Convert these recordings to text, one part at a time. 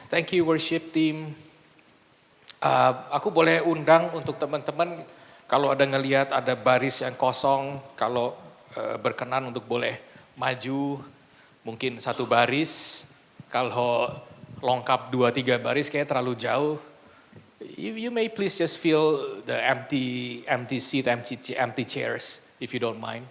Thank you worship team. Aku boleh undang untuk teman-teman kalau ada ngelihat ada baris yang kosong, kalau berkenan untuk boleh maju mungkin satu baris. Kalau lengkap 2-3 baris kayak terlalu jauh. You may please just fill the empty seat, empty chairs if you don't mind.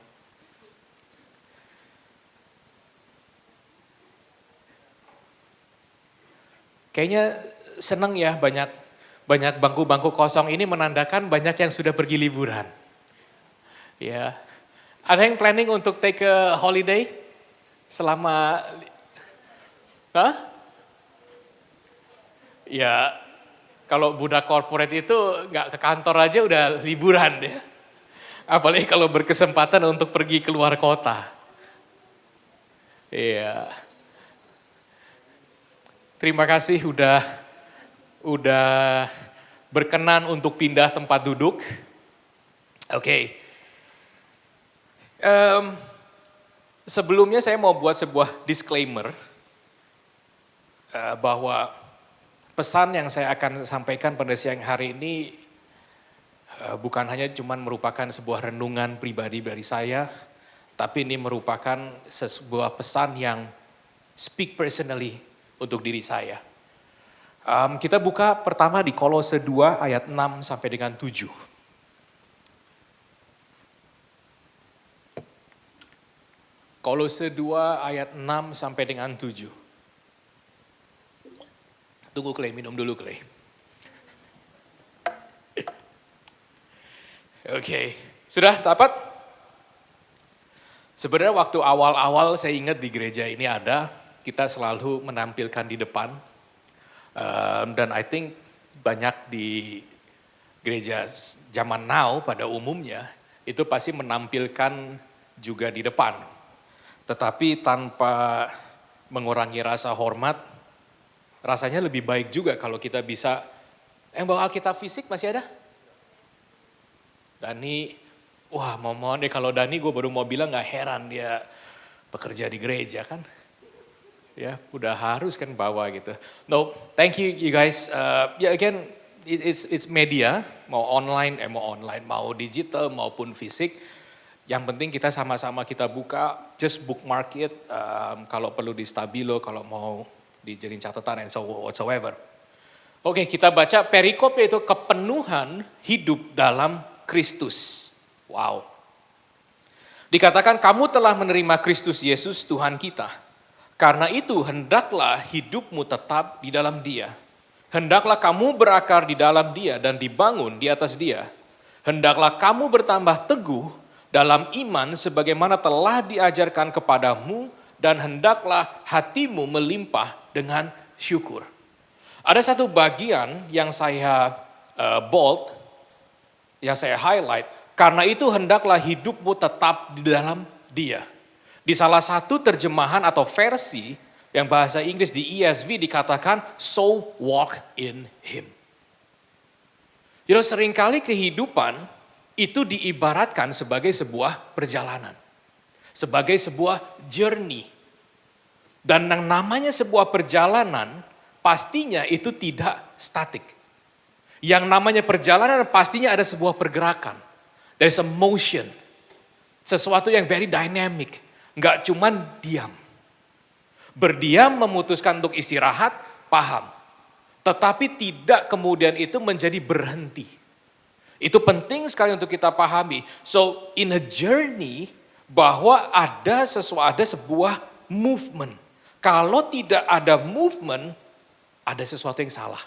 Kayaknya seneng ya banyak bangku-bangku kosong ini menandakan banyak yang sudah pergi liburan. Ya, ada yang planning untuk take a holiday selama, hah? Ya, kalau budak corporate itu nggak ke kantor aja udah liburan ya. Apalagi kalau berkesempatan untuk pergi keluar kota. Iya. Terima kasih udah berkenan untuk pindah tempat duduk. Oke. Sebelumnya saya mau buat sebuah disclaimer bahwa pesan yang saya akan sampaikan pada siang hari ini bukan hanya cuma merupakan sebuah renungan pribadi dari saya, tapi ini merupakan sebuah pesan yang speak personally untuk diri saya. Kita buka pertama di Kolose 2 ayat 6 sampai dengan 7. Kolose 2 ayat 6 sampai dengan 7. Tunggu Clay, minum dulu Clay. Oke, sudah dapat? Sebenarnya waktu awal-awal saya ingat di gereja ini kita selalu menampilkan di depan. Dan I think banyak di gereja zaman now pada umumnya itu pasti menampilkan juga di depan. Tetapi tanpa mengurangi rasa hormat, rasanya lebih baik juga kalau kita bisa, yang bawa Alkitab fisik masih ada? Dani, wah mohon deh kalau Dani gue baru mau bilang gak heran dia pekerja di gereja kan. Ya, udah harus kan bawa gitu. No, thank you guys. Again, it's media, mau online, mau digital maupun fisik. Yang penting kita sama-sama kita buka, just bookmark it. Kalau perlu di Stabilo, kalau mau dijadiin catatan and so whatsoever. Oke, kita baca perikop yaitu kepenuhan hidup dalam Kristus. Wow. Dikatakan kamu telah menerima Kristus Yesus Tuhan kita. Karena itu hendaklah hidupmu tetap di dalam Dia. Hendaklah kamu berakar di dalam Dia dan dibangun di atas Dia. Hendaklah kamu bertambah teguh dalam iman sebagaimana telah diajarkan kepadamu dan hendaklah hatimu melimpah dengan syukur. Ada satu bagian yang saya bold, yang saya highlight. Karena itu hendaklah hidupmu tetap di dalam Dia. Di salah satu terjemahan atau versi yang bahasa Inggris di ESV dikatakan so walk in him. Jadi seringkali kehidupan itu diibaratkan sebagai sebuah perjalanan. Sebagai sebuah journey. Dan yang namanya sebuah perjalanan pastinya itu tidak statik. Yang namanya perjalanan pastinya ada sebuah pergerakan. There's a motion. Sesuatu yang very dynamic. Enggak cuman diam. Berdiam memutuskan untuk istirahat, paham. Tetapi tidak kemudian itu menjadi berhenti. Itu penting sekali untuk kita pahami. So in a journey bahwa ada sebuah movement. Kalau tidak ada movement, ada sesuatu yang salah.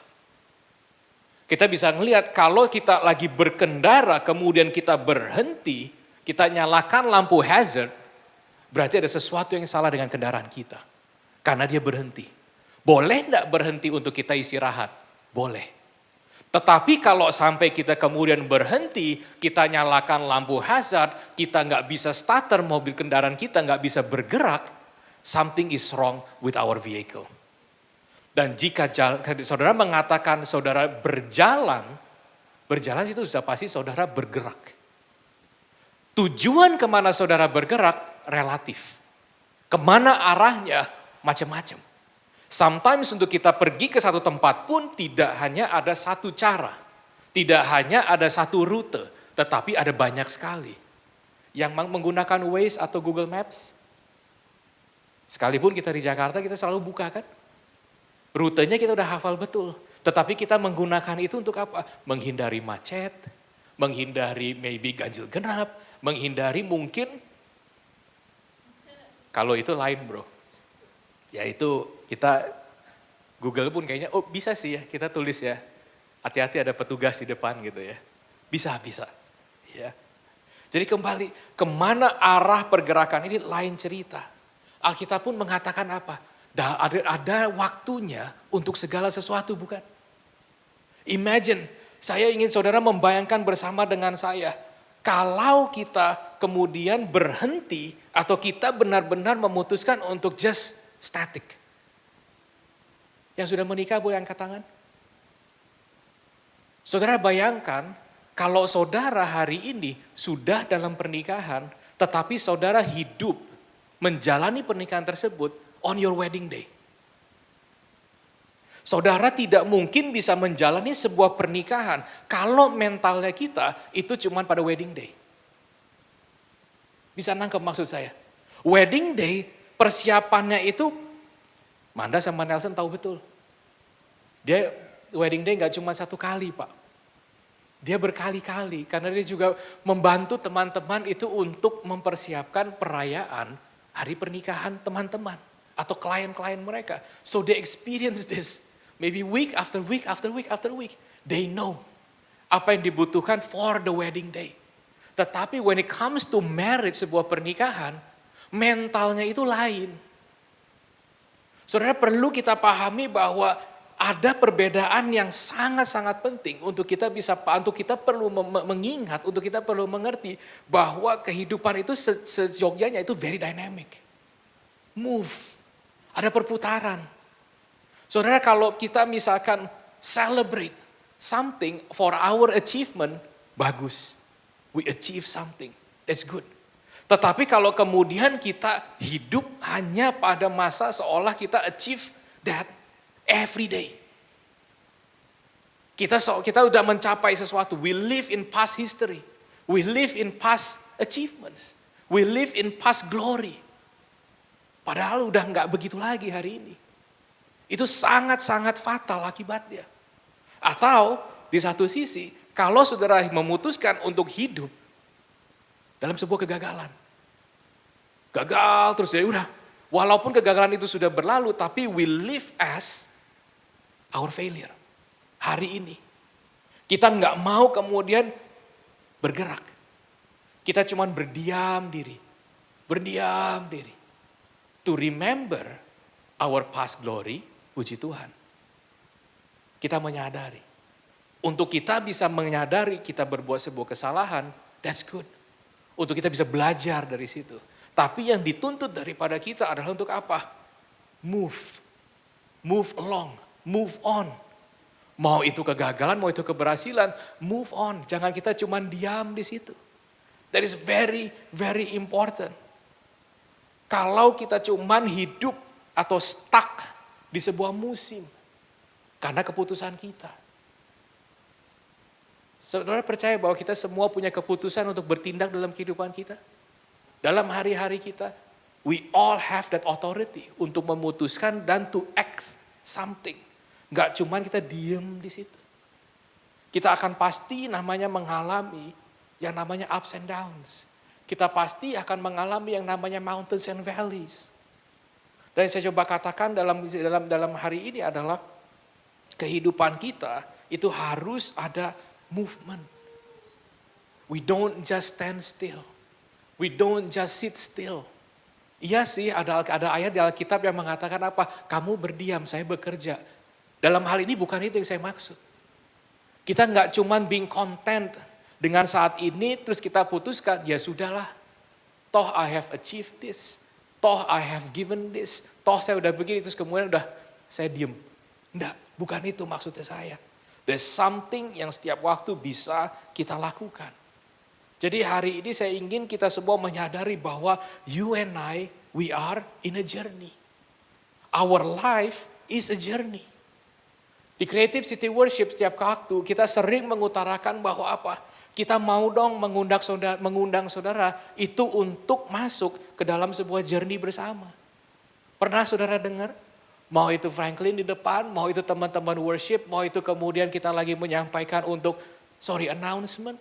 Kita bisa ngelihat kalau kita lagi berkendara kemudian kita berhenti, kita nyalakan lampu hazard, berarti ada sesuatu yang salah dengan kendaraan kita. Karena dia berhenti. Boleh enggak berhenti untuk kita istirahat? Boleh. Tetapi kalau sampai kita kemudian berhenti, kita nyalakan lampu hazard, kita enggak bisa starter mobil kendaraan kita, enggak bisa bergerak, something is wrong with our vehicle. Dan jika saudara mengatakan saudara berjalan itu sudah pasti saudara bergerak. Tujuan kemana saudara bergerak relatif. Kemana arahnya macam-macam. Sometimes untuk kita pergi ke satu tempat pun tidak hanya ada satu cara. Tidak hanya ada satu rute, tetapi ada banyak sekali. Yang menggunakan Waze atau Google Maps, sekalipun kita di Jakarta kita selalu buka kan. Rutenya kita udah hafal betul. Tetapi kita menggunakan itu untuk apa? Menghindari macet, menghindari maybe ganjil genap, menghindari mungkin, kalau itu lain bro. Yaitu kita, Google pun kayaknya, oh bisa sih ya kita tulis ya. Hati-hati ada petugas di depan gitu ya. Bisa. Ya. Jadi kembali, kemana arah pergerakan ini lain cerita. Alkitab pun mengatakan apa? Ada waktunya untuk segala sesuatu bukan? Imagine, saya ingin saudara membayangkan bersama dengan saya. Kalau kita kemudian berhenti atau kita benar-benar memutuskan untuk just static. Yang sudah menikah boleh angkat tangan? Saudara bayangkan kalau saudara hari ini sudah dalam pernikahan tetapi saudara hidup menjalani pernikahan tersebut on your wedding day. Saudara tidak mungkin bisa menjalani sebuah pernikahan kalau mentalnya kita itu cuma pada wedding day. Bisa nangkep maksud saya? Wedding day persiapannya itu, Manda sama Nelson tahu betul. Dia wedding day gak cuma satu kali Pak. Dia berkali-kali karena dia juga membantu teman-teman itu untuk mempersiapkan perayaan hari pernikahan teman-teman. Atau klien-klien mereka. So they experience this. Maybe week after week after week after week. They know apa yang dibutuhkan for the wedding day. Tetapi when it comes to marriage, sebuah pernikahan, mentalnya itu lain. Saudara perlu kita pahami bahwa ada perbedaan yang sangat-sangat penting untuk kita perlu mengingat, untuk kita perlu mengerti bahwa kehidupan itu seyogyanya itu very dynamic. Move. Ada perputaran. Saudara kalau kita misalkan celebrate something for our achievement, bagus. We achieve something, that's good. Tetapi kalau kemudian kita hidup hanya pada masa seolah kita achieve that every day. Kita sudah mencapai sesuatu, we live in past history. We live in past achievements. We live in past glory. Padahal udah nggak begitu lagi hari ini. Itu sangat-sangat fatal akibatnya. Atau di satu sisi, kalau saudara memutuskan untuk hidup dalam sebuah kegagalan. Gagal terus ya udah. Walaupun kegagalan itu sudah berlalu, tapi we live as our failure. Hari ini. Kita nggak mau kemudian bergerak. Kita cuma berdiam diri. Berdiam diri. To remember our past glory, puji Tuhan. Kita menyadari. Untuk kita bisa menyadari kita berbuat sebuah kesalahan, that's good. Untuk kita bisa belajar dari situ. Tapi yang dituntut daripada kita adalah untuk apa? Move. Move along. Move on. Mau itu kegagalan, mau itu keberhasilan, move on. Jangan kita cuma diam di situ. That is very, very important. Kalau kita cuman hidup atau stuck di sebuah musim. Karena keputusan kita. Saudara percaya bahwa kita semua punya keputusan untuk bertindak dalam kehidupan kita? Dalam hari-hari kita, we all have that authority untuk memutuskan dan to act something. Gak cuman kita diem di situ. Kita akan pasti namanya mengalami yang namanya ups and downs. Kita pasti akan mengalami yang namanya mountains and valleys. Dan saya coba katakan dalam hari ini adalah kehidupan kita itu harus ada movement. We don't just stand still. We don't just sit still. Iya sih ada ayat di Alkitab yang mengatakan apa? Kamu berdiam, saya bekerja. Dalam hal ini bukan itu yang saya maksud. Kita nggak cuman being content dengan saat ini terus kita putuskan, ya sudahlah. Toh I have achieved this. Toh I have given this. Toh saya udah begini terus kemudian udah saya diem. Enggak, bukan itu maksudnya saya. There's something yang setiap waktu bisa kita lakukan. Jadi hari ini saya ingin kita semua menyadari bahwa you and I, we are in a journey. Our life is a journey. Di Creative City Worship setiap waktu kita sering mengutarakan bahwa apa? Kita mau dong mengundang saudara itu untuk masuk ke dalam sebuah journey bersama. Pernah saudara dengar? Mau itu Franklin di depan, mau itu teman-teman worship, mau itu kemudian kita lagi menyampaikan untuk announcement.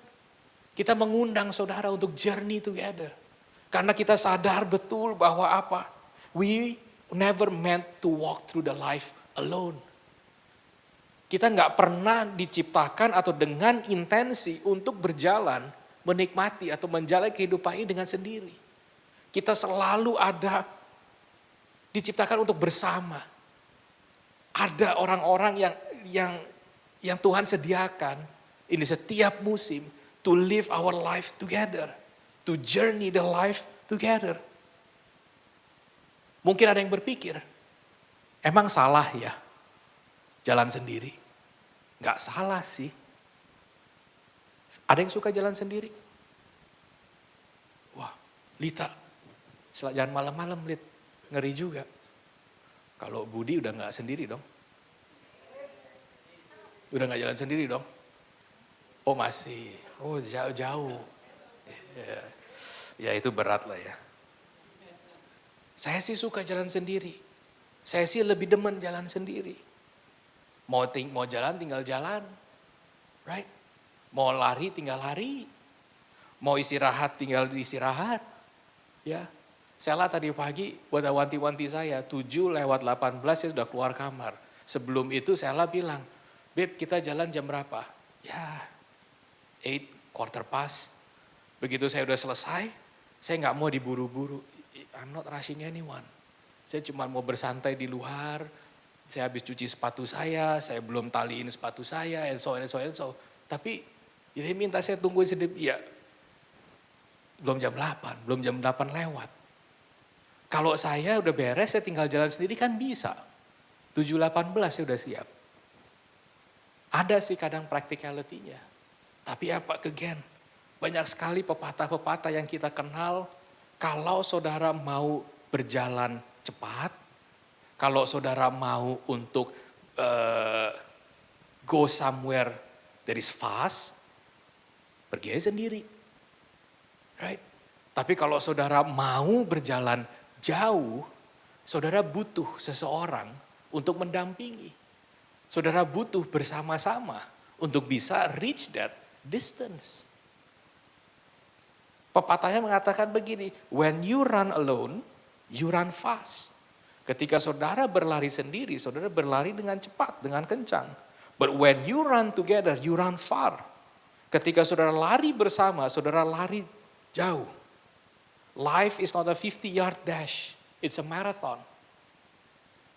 Kita mengundang saudara untuk journey together. Karena kita sadar betul bahwa apa? We never meant to walk through the life alone. Kita nggak pernah diciptakan atau dengan intensi untuk berjalan, menikmati atau menjalani kehidupan ini dengan sendiri. Kita selalu diciptakan untuk bersama. Ada orang-orang yang Tuhan sediakan ini setiap musim to live our life together, to journey the life together. Mungkin ada yang berpikir, emang salah ya jalan sendiri? Gak salah sih. Ada yang suka jalan sendiri? Wah, Lita, jangan malam-malam, Lit. Ngeri juga. Kalau Budi udah gak sendiri dong. Udah gak jalan sendiri dong. Oh masih, oh jauh-jauh. Ya itu berat lah ya. Saya sih suka jalan sendiri. Saya sih lebih demen jalan sendiri. Mau jalan tinggal jalan, right? Mau lari tinggal lari, mau istirahat tinggal istirahat, ya. Saya tadi pagi buat wanti-wanti saya 7:18 saya sudah keluar kamar. Sebelum itu saya bilang, Beb kita jalan jam berapa? Ya 8:15. Begitu saya udah selesai, saya nggak mau diburu-buru. I'm not rushing anyone. Saya cuma mau bersantai di luar. Saya habis cuci sepatu saya belum taliin sepatu saya, and so. Tapi dia minta saya tungguin sedikit, ya belum jam 8 lewat. Kalau saya udah beres, saya tinggal jalan sendiri kan bisa. 7:18 saya udah siap. Ada sih kadang practicality-nya. Tapi apa, again, banyak sekali pepatah-pepatah yang kita kenal, kalau saudara mau berjalan cepat, kalau saudara mau untuk go somewhere that is fast, pergi aja sendiri. Right? Tapi kalau saudara mau berjalan jauh, saudara butuh seseorang untuk mendampingi. Saudara butuh bersama-sama untuk bisa reach that distance. Pepatahnya mengatakan begini, when you run alone, you run fast. Ketika saudara berlari sendiri, saudara berlari dengan cepat, dengan kencang. But when you run together, you run far. Ketika saudara lari bersama, saudara lari jauh. Life is not a 50-yard dash, it's a marathon.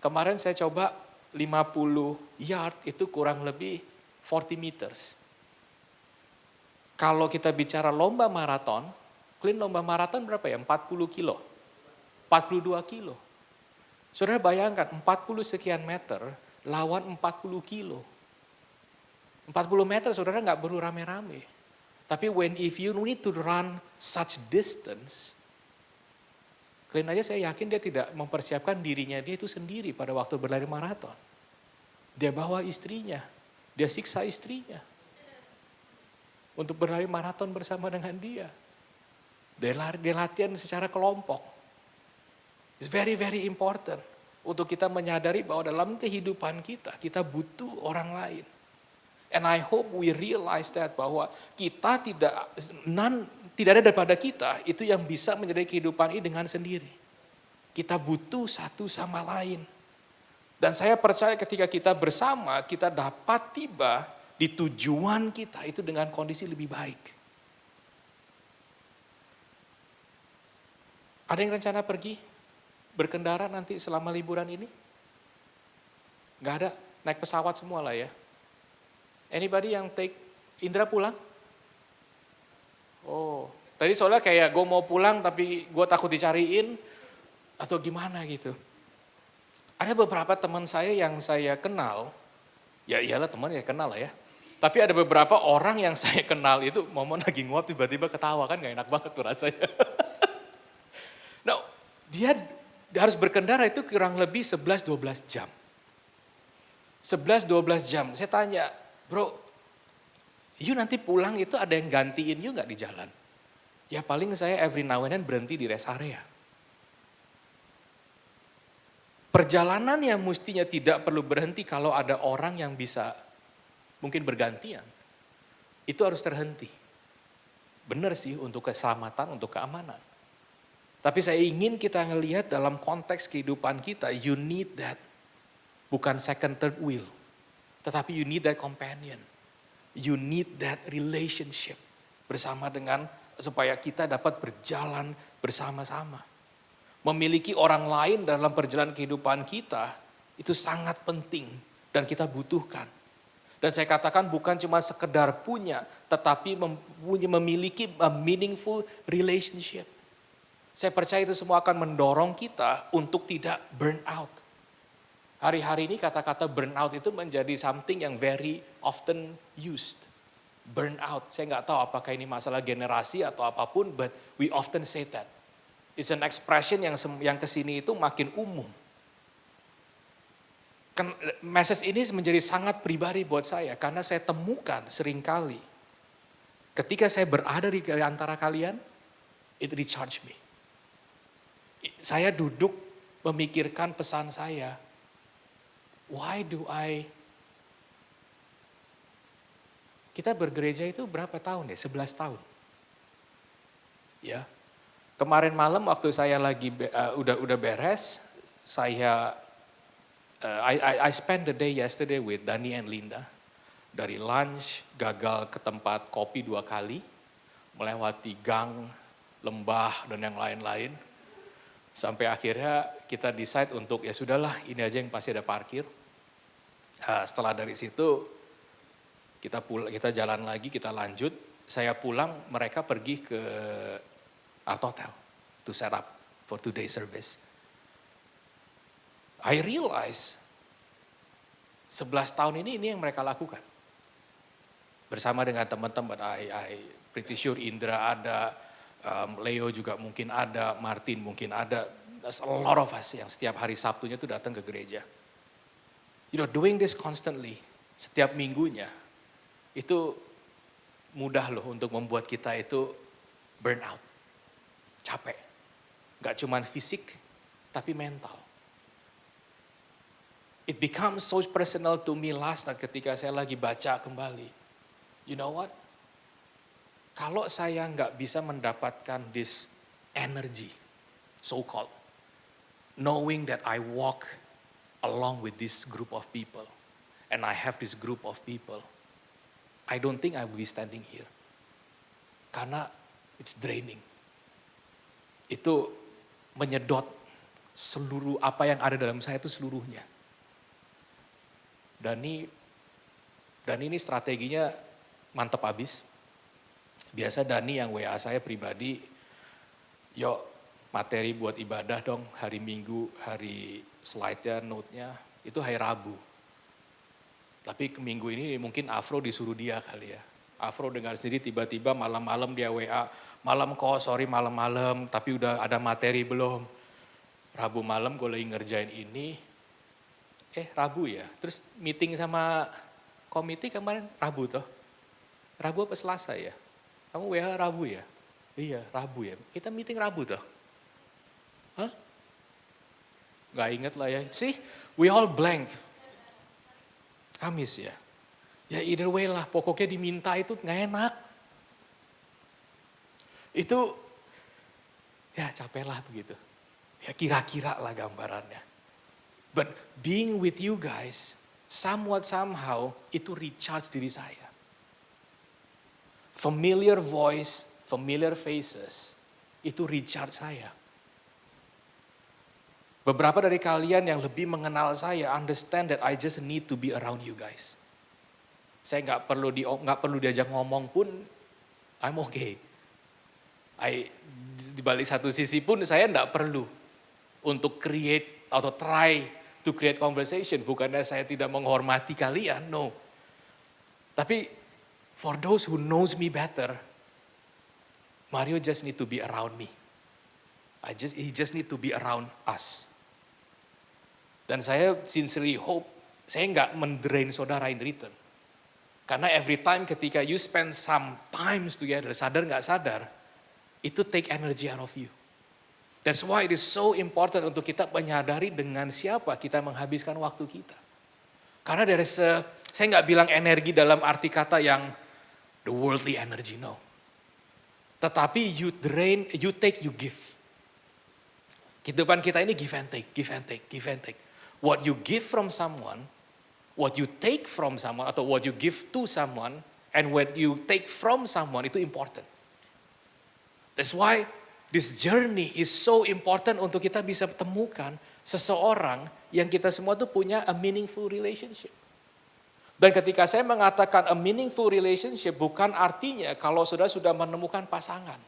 Kemarin saya coba 50 yard itu kurang lebih 40 meters. Kalau kita bicara lomba maraton, lomba maraton berapa ya? 40 kilo, 42 kilo. Saudara bayangkan 40 sekian meter lawan 40 kilo. 40 meter saudara nggak perlu rame-rame. Tapi if you need to run such distance, kalian aja saya yakin dia tidak mempersiapkan dirinya dia itu sendiri pada waktu berlari maraton. Dia bawa istrinya, dia siksa istrinya. Untuk berlari maraton bersama dengan dia. Dia latihan secara kelompok. It's very, very important untuk kita menyadari bahwa dalam kehidupan kita butuh orang lain. And I hope we realize that bahwa kita tidak ada daripada kita itu yang bisa menjadi kehidupan ini dengan sendiri. Kita butuh satu sama lain. Dan saya percaya ketika kita bersama, kita dapat tiba di tujuan kita itu dengan kondisi lebih baik. Ada yang rencana pergi? Berkendara nanti selama liburan ini? Gak ada, naik pesawat semua lah ya. Anybody yang take Indra pulang? Oh, tadi soalnya kayak gue mau pulang tapi gue takut dicariin atau gimana gitu. Ada beberapa teman saya yang saya kenal, ya iyalah teman ya kenal lah ya. Tapi ada beberapa orang yang saya kenal itu momen lagi nguap tiba-tiba ketawa kan gak enak banget tuh rasanya. Nah, dia harus berkendara itu kurang lebih 11-12 jam. 11-12 jam. Saya tanya, bro, you nanti pulang itu ada yang gantiin you nggak di jalan? Ya paling saya every now and then berhenti di rest area. Perjalanan yang mestinya tidak perlu berhenti kalau ada orang yang bisa mungkin bergantian. Itu harus terhenti. Benar sih untuk keselamatan, untuk keamanan. Tapi saya ingin kita ngelihat dalam konteks kehidupan kita, you need that. Bukan second, third wheel. Tetapi you need that companion. You need that relationship bersama dengan supaya kita dapat berjalan bersama-sama. Memiliki orang lain dalam perjalanan kehidupan kita itu sangat penting dan kita butuhkan. Dan saya katakan bukan cuma sekedar punya, tetapi memiliki a meaningful relationship. Saya percaya itu semua akan mendorong kita untuk tidak burn out. Hari-hari ini kata-kata burnout itu menjadi something yang very often used. Burnout, saya nggak tahu apakah ini masalah generasi atau apapun, but we often say that. It's an expression yang kesini itu makin umum. Message ini menjadi sangat pribadi buat saya, karena saya temukan seringkali, ketika saya berada di antara kalian, it recharge me. Saya duduk memikirkan pesan saya, kita bergereja itu berapa tahun ya? 11 tahun. Ya. Kemarin malam waktu saya lagi udah beres, I spent the day yesterday with Dani and Linda. Dari lunch, gagal ke tempat kopi 2 kali, melewati gang, lembah dan yang lain-lain. Sampai akhirnya kita decide untuk ya sudahlah, ini aja yang pasti ada parkir. Setelah dari situ kita jalan lagi, kita lanjut. Saya pulang, mereka pergi ke Art Hotel to set up for today's service. I realize 11 tahun ini yang mereka lakukan. Bersama dengan teman-teman, I pretty sure Indra ada, Leo juga mungkin ada, Martin mungkin ada. There's a lot of us yang setiap hari Sabtunya tuh datang ke gereja. You know, doing this constantly, setiap minggunya, itu mudah loh untuk membuat kita itu burn out, capek. Gak cuma fisik, tapi mental. It becomes so personal to me last night ketika saya lagi baca kembali. You know what? Kalau saya gak bisa mendapatkan this energy, so-called, knowing that I walk along with this group of people, and I have this group of people, I don't think I will be standing here. Karena it's draining. Itu menyedot seluruh apa yang ada dalam saya itu seluruhnya. Dan ini strateginya mantep abis. Biasa Dani yang WA saya pribadi, yuk materi buat ibadah dong hari Minggu, hari slide-nya, note-nya, itu hari Rabu. Tapi ke minggu ini mungkin Afro disuruh dia kali ya. Afro dengar sendiri tiba-tiba malam-malam dia WA, malam kok, sorry malam-malam, tapi udah ada materi belum. Rabu malam gue lagi ngerjain ini, Rabu ya, terus meeting sama komite kemarin Rabu toh. Rabu apa Selasa ya? Kamu WA Rabu ya? Iya Rabu ya, kita meeting Rabu toh. Hah? Gak inget lah ya, see we all blank. Kamis ya. Ya either way lah, pokoknya diminta itu gak enak. Itu ya capek lah begitu. Ya kira-kira lah gambarannya. But being with you guys, somehow itu recharge diri saya. Familiar voice, familiar faces, itu recharge saya. Beberapa dari kalian yang lebih mengenal saya understand that I just need to be around you guys. Saya nggak perlu diajak ngomong pun, I'm okay. Di balik satu sisi pun saya nggak perlu untuk create atau try to create conversation. Bukannya saya tidak menghormati kalian, no. Tapi for those who knows me better, Mario just need to be around me. He just need to be around us. Dan saya sincerely hope saya nggak mendrain saudara in return. Karena every time ketika you spend some times together, sadar nggak sadar, itu take energy out of you. That's why it is so important untuk kita menyadari dengan siapa kita menghabiskan waktu kita. Karena saya nggak bilang energi dalam arti kata yang the worldly energy, no. Tetapi you drain, you take, you give. Kehidupan kita ini give and take, give and take, give and take. What you give from someone, what you take from someone, atau what you give to someone, and what you take from someone itu important. That's why this journey is so important untuk kita bisa temukan seseorang yang kita semua tuh punya a meaningful relationship. Dan ketika saya mengatakan a meaningful relationship bukan artinya kalau saudara sudah menemukan pasangan.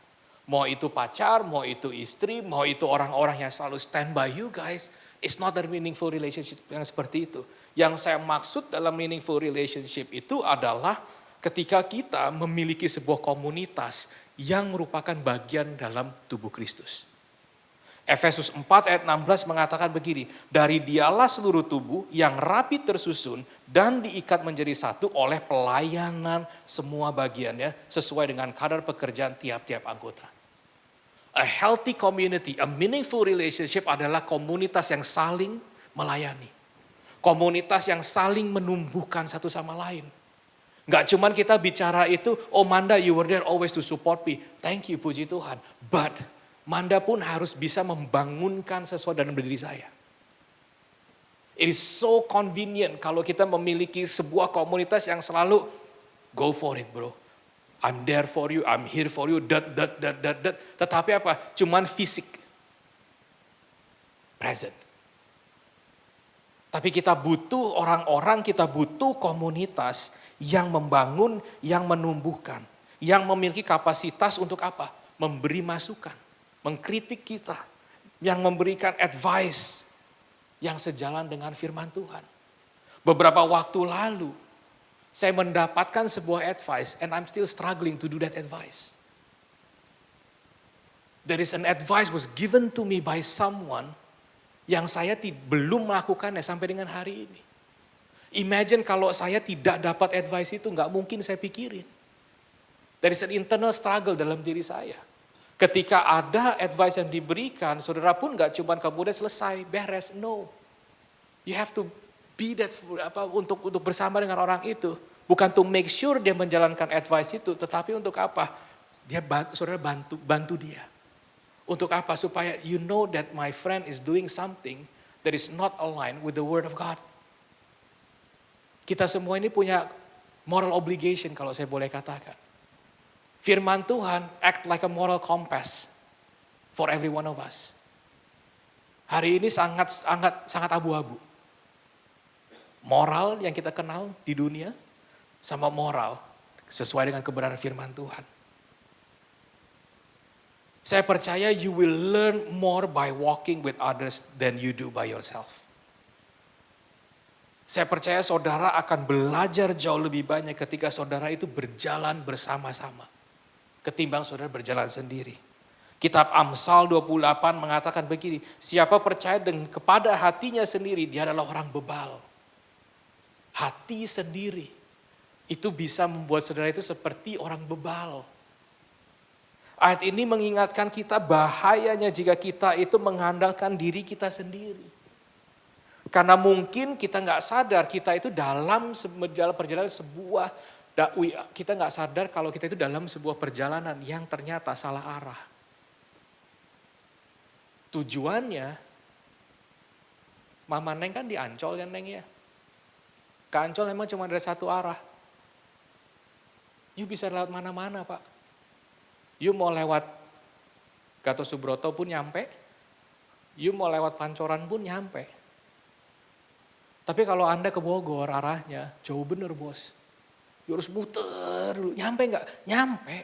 Mau itu pacar, mau itu istri, mau itu orang-orang yang selalu stand by you guys. It's not a meaningful relationship yang seperti itu. Yang saya maksud dalam meaningful relationship itu adalah ketika kita memiliki sebuah komunitas yang merupakan bagian dalam tubuh Kristus. Efesus 4 ayat 16 mengatakan begini, dari dialah seluruh tubuh yang rapi tersusun dan diikat menjadi satu oleh pelayanan semua bagiannya sesuai dengan kadar pekerjaan tiap-tiap anggota. A healthy community, a meaningful relationship adalah komunitas yang saling melayani. Komunitas yang saling menumbuhkan satu sama lain. Gak cuman kita bicara itu, oh Manda you were there always to support me. Thank you, puji Tuhan. But Manda pun harus bisa membangunkan sesuatu dalam diri saya. It is so convenient kalau kita memiliki sebuah komunitas yang selalu go for it bro. I'm there for you, I'm here for you, Tetapi apa? Cuman fisik. Present. Tapi kita butuh orang-orang, kita butuh komunitas yang membangun, yang menumbuhkan. Yang memiliki kapasitas untuk apa? Memberi masukan, mengkritik kita. Yang memberikan advice yang sejalan dengan firman Tuhan. Beberapa waktu lalu, saya mendapatkan sebuah advice and I'm still struggling to do that advice. There is an advice was given to me by someone yang saya belum melakukannya sampai dengan hari ini. Imagine kalau saya tidak dapat advice itu, nggak mungkin saya pikirin. There is an internal struggle dalam diri saya. Ketika ada advice yang diberikan, saudara pun nggak cuma kemudian selesai, beres, no. You have to be that untuk bersama dengan orang itu. Bukan to make sure dia menjalankan advice itu, tetapi untuk apa? Saudara bantu dia. Untuk apa? Supaya you know that my friend is doing something that is not aligned with the word of God. Kita semua ini punya moral obligation kalau saya boleh katakan. Firman Tuhan act like a moral compass for every one of us. Hari ini sangat abu-abu. Moral yang kita kenal di dunia sama moral sesuai dengan kebenaran firman Tuhan. Saya percaya you will learn more by walking with others than you do by yourself. Saya percaya saudara akan belajar jauh lebih banyak ketika saudara itu berjalan bersama-sama. Ketimbang saudara berjalan sendiri. Kitab Amsal 28 mengatakan begini, siapa percaya kepada hatinya sendiri, dia adalah orang bebal. Hati sendiri, itu bisa membuat saudara itu seperti orang bebal. Ayat ini mengingatkan kita bahayanya jika kita itu mengandalkan diri kita sendiri. Karena mungkin kita nggak sadar kita itu dalam perjalanan kita nggak sadar kalau kita itu dalam sebuah perjalanan yang ternyata salah arah. Tujuannya, Mama Neng kan di Ancol ya Neng ya. Ke Ancol memang cuma ada satu arah. You bisa lewat mana-mana Pak. You mau lewat Gatot Subroto pun nyampe. You mau lewat Pancoran pun nyampe. Tapi kalau Anda ke Bogor arahnya jauh bener bos. You harus muter dulu. Nyampe enggak? Nyampe.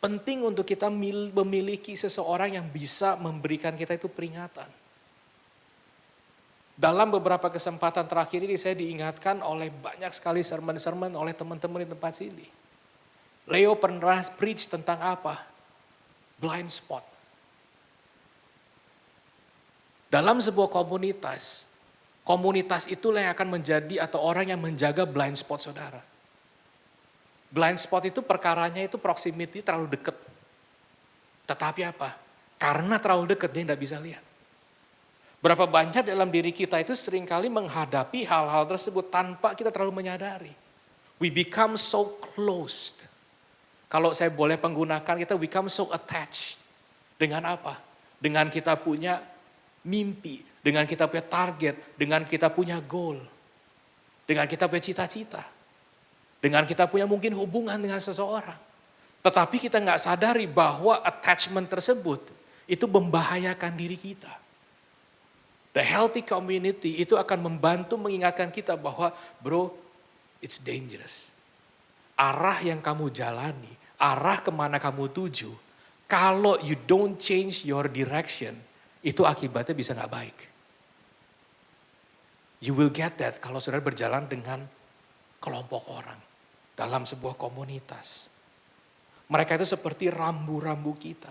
Penting untuk kita memiliki seseorang yang bisa memberikan kita itu peringatan. Dalam beberapa kesempatan terakhir ini saya diingatkan oleh banyak sekali sermon-sermon oleh teman-teman di tempat sini. Leo pernah preach tentang apa? Blind spot. Dalam sebuah komunitas Komunitas itulah yang akan menjadi atau orang yang menjaga blind spot saudara. Blind spot itu perkaranya itu proximity terlalu dekat. Tetapi apa? Karena terlalu dekat dia tidak bisa lihat. Berapa banyak dalam diri kita itu seringkali menghadapi hal-hal tersebut tanpa kita terlalu menyadari. We become so closed. Kalau saya boleh menggunakan kita become so attached. Dengan apa? Dengan kita punya mimpi, dengan kita punya target, dengan kita punya goal, dengan kita punya cita-cita, dengan kita punya mungkin hubungan dengan seseorang. Tetapi kita nggak sadari bahwa attachment tersebut itu membahayakan diri kita. The healthy community itu akan membantu mengingatkan kita bahwa bro, it's dangerous. Arah yang kamu jalani, arah kemana kamu tuju, kalau you don't change your direction, itu akibatnya bisa nggak baik. You will get that kalau saudara berjalan dengan kelompok orang dalam sebuah komunitas. Mereka itu seperti rambu-rambu kita.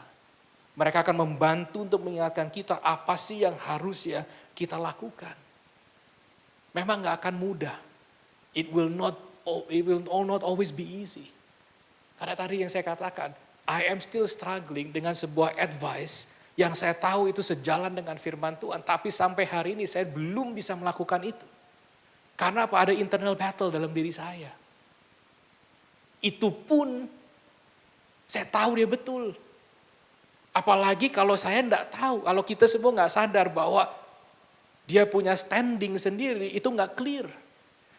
Mereka akan membantu untuk mengingatkan kita apa sih yang harus ya kita lakukan. Memang nggak akan mudah. It will not always be easy. Karena tadi yang saya katakan, I am still struggling dengan sebuah advice yang saya tahu itu sejalan dengan firman Tuhan. Tapi sampai hari ini saya belum bisa melakukan itu. Karena apa? Ada internal battle dalam diri saya. Itu pun saya tahu dia betul. Apalagi kalau saya enggak tahu. Kalau kita semua enggak sadar bahwa dia punya standing sendiri. Itu enggak clear.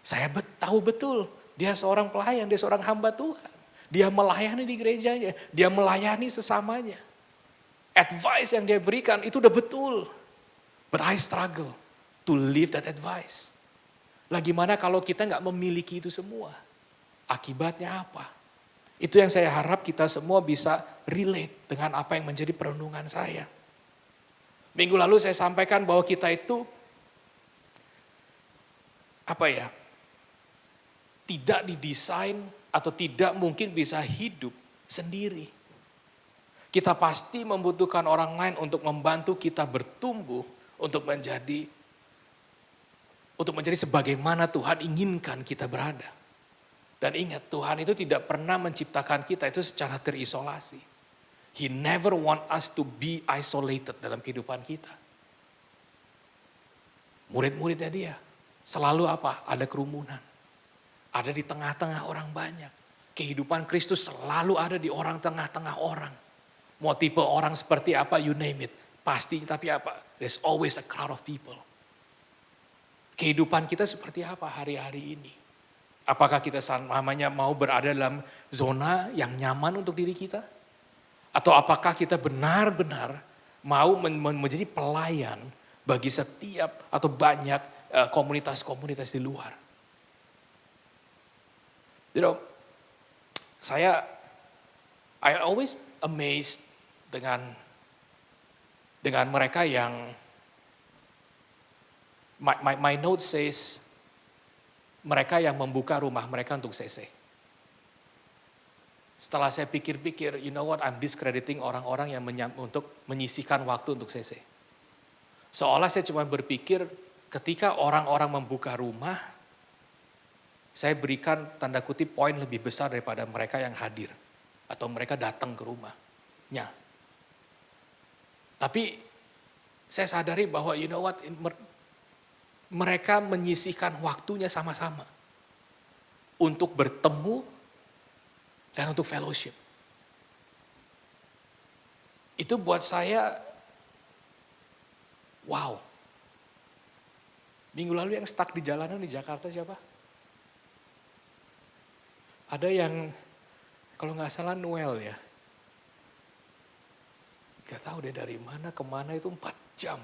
Saya tahu betul. Dia seorang pelayan, dia seorang hamba Tuhan. Dia melayani di gerejanya. Dia melayani sesamanya. Advice yang dia berikan itu udah betul. But I struggle to live that advice. Lah gimana kalau kita nggak memiliki itu semua? Akibatnya apa? Itu yang saya harap kita semua bisa relate dengan apa yang menjadi perenungan saya. Minggu lalu saya sampaikan bahwa kita itu tidak didesain atau tidak mungkin bisa hidup sendiri. Kita pasti membutuhkan orang lain untuk membantu kita bertumbuh untuk menjadi sebagaimana Tuhan inginkan kita berada. Dan ingat, Tuhan itu tidak pernah menciptakan kita itu secara terisolasi. He never want us to be isolated dalam kehidupan kita. Murid-muridnya dia selalu apa? Ada kerumunan. Ada di tengah-tengah orang banyak. Kehidupan Kristus selalu ada di orang tengah-tengah orang. Mau tipe orang seperti apa, you name it. Pasti, tapi apa? There's always a crowd of people. Kehidupan kita seperti apa hari-hari ini? Apakah kita namanya mau berada dalam zona yang nyaman untuk diri kita? Atau apakah kita benar-benar mau menjadi pelayan bagi setiap atau banyak komunitas-komunitas di luar? I always amazed dengan mereka yang my note says mereka yang membuka rumah mereka untuk CC. Setelah saya pikir-pikir, you know what, I'm discrediting orang-orang yang untuk menyisihkan waktu untuk CC. Seolah saya cuma berpikir ketika orang-orang membuka rumah, saya berikan tanda kutip poin lebih besar daripada mereka yang hadir. Atau mereka datang ke rumahnya. Tapi saya sadari bahwa you know what, mereka menyisihkan waktunya sama-sama. Untuk bertemu dan untuk fellowship. Itu buat saya, wow. Minggu lalu yang stuck di jalanan di Jakarta siapa? Ada yang kalau nggak salah Noel ya. Gak tahu deh dari mana kemana itu 4 jam.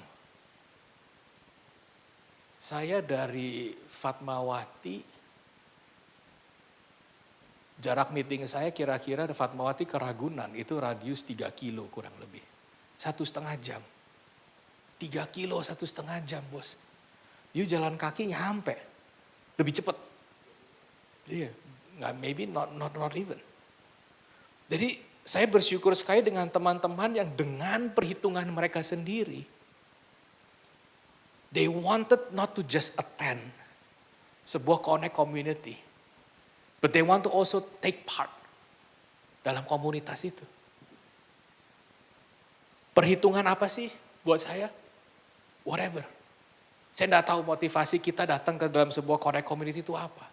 Saya dari Fatmawati, jarak meeting saya kira-kira dari Fatmawati ke Ragunan, itu radius 3 kilo kurang lebih. 1,5 jam. 3 kilo 1,5 jam bos. You jalan kaki nyampe, lebih cepat. Iya, maybe not even. Jadi saya bersyukur sekali dengan teman-teman yang dengan perhitungan mereka sendiri They wanted not to just attend sebuah connect community, but they want to also take part dalam komunitas itu. Perhitungan apa sih buat saya? Whatever. Saya tidak tahu motivasi kita datang ke dalam sebuah connect community itu apa.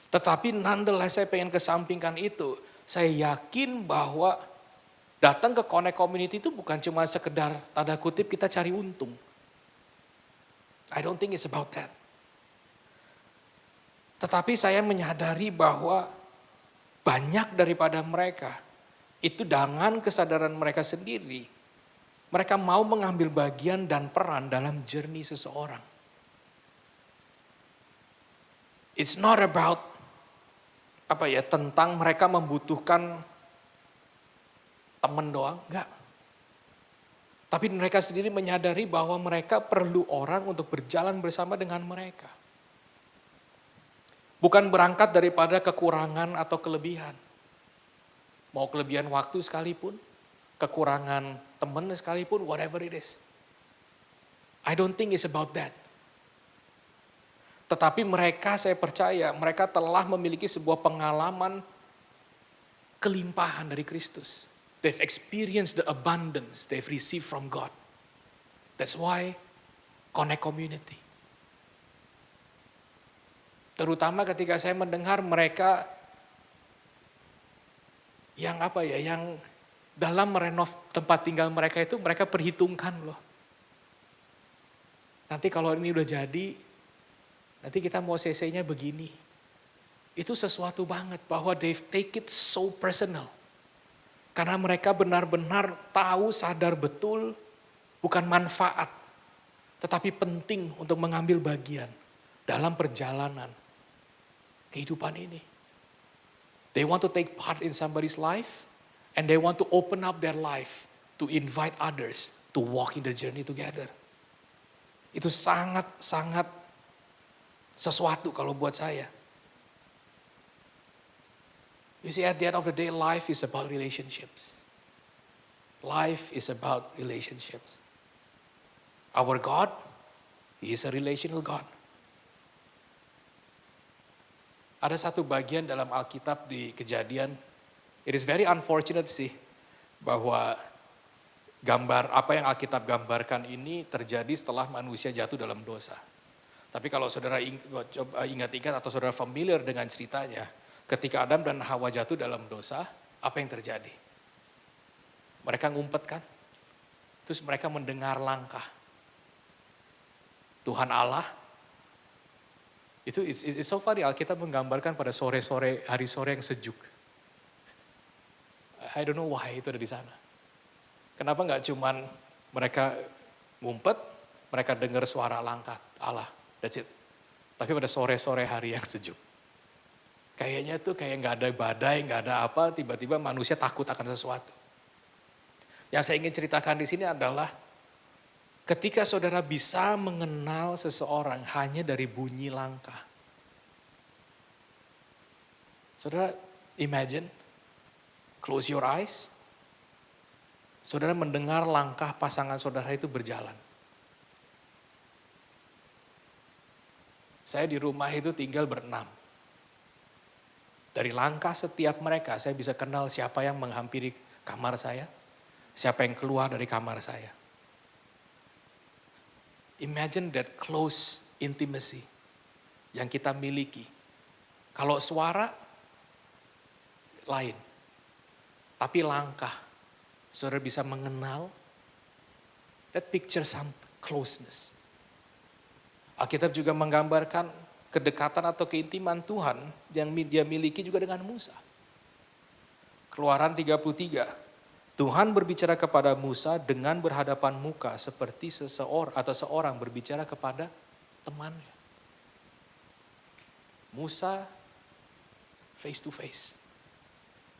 Tetapi nonetheless saya pengen kesampingkan itu. Saya yakin bahwa datang ke connect community itu bukan cuma sekedar tanda kutip kita cari untung. I don't think it's about that. Tetapi saya menyadari bahwa banyak daripada mereka itu dengan kesadaran mereka sendiri, mereka mau mengambil bagian dan peran dalam journey seseorang. It's not about tentang mereka membutuhkan teman doang, enggak. Tapi mereka sendiri menyadari bahwa mereka perlu orang untuk berjalan bersama dengan mereka. Bukan berangkat daripada kekurangan atau kelebihan. Mau kelebihan waktu sekalipun, kekurangan teman sekalipun, whatever it is. I don't think it's about that. Tetapi mereka, saya percaya, mereka telah memiliki sebuah pengalaman kelimpahan dari Kristus. They've experienced the abundance they've received from God. That's why connect community. Terutama ketika saya mendengar mereka yang dalam merenov tempat tinggal mereka itu mereka perhitungkan loh. Nanti kalau ini udah jadi, nanti kita mau CC-nya begini. Itu sesuatu banget bahwa they take it so personal. Karena mereka benar-benar tahu, sadar betul bukan manfaat. Tetapi penting untuk mengambil bagian dalam perjalanan kehidupan ini. They want to take part in somebody's life and they want to open up their life to invite others to walk in the journey together. Itu sangat-sangat sesuatu kalau buat saya. You see, at the end of the day, life is about relationships. Life is about relationships. Our God, He is a relational God. Ada satu bagian dalam Alkitab di Kejadian, it is very unfortunate sih, bahwa gambar apa yang Alkitab gambarkan ini terjadi setelah manusia jatuh dalam dosa. Tapi kalau saudara ingat-ingat atau saudara familiar dengan ceritanya, ketika Adam dan Hawa jatuh dalam dosa, apa yang terjadi? Mereka ngumpet kan? Terus mereka mendengar langkah Tuhan Allah. It's so funny, Alkitab menggambarkan pada sore-sore, hari sore yang sejuk. I don't know why itu ada di sana. Kenapa nggak cuman mereka ngumpet, mereka dengar suara langkah Allah, that's it. Tapi pada sore-sore hari yang sejuk. Kayaknya tuh kayak nggak ada badai, nggak ada apa, tiba-tiba manusia takut akan sesuatu. Yang saya ingin ceritakan di sini adalah ketika saudara bisa mengenal seseorang hanya dari bunyi langkah. Saudara imagine, close your eyes, saudara mendengar langkah pasangan saudara itu berjalan. Saya di rumah itu tinggal berenam. Dari langkah setiap mereka, saya bisa kenal siapa yang menghampiri kamar saya, siapa yang keluar dari kamar saya. Imagine that close intimacy yang kita miliki. Kalau suara, lain. Tapi langkah, saudara bisa mengenal, that picture some closeness. Alkitab juga menggambarkan kedekatan atau keintiman Tuhan yang dia miliki juga dengan Musa. Keluaran 33, Tuhan berbicara kepada Musa dengan berhadapan muka seperti seorang berbicara kepada temannya. Musa face to face,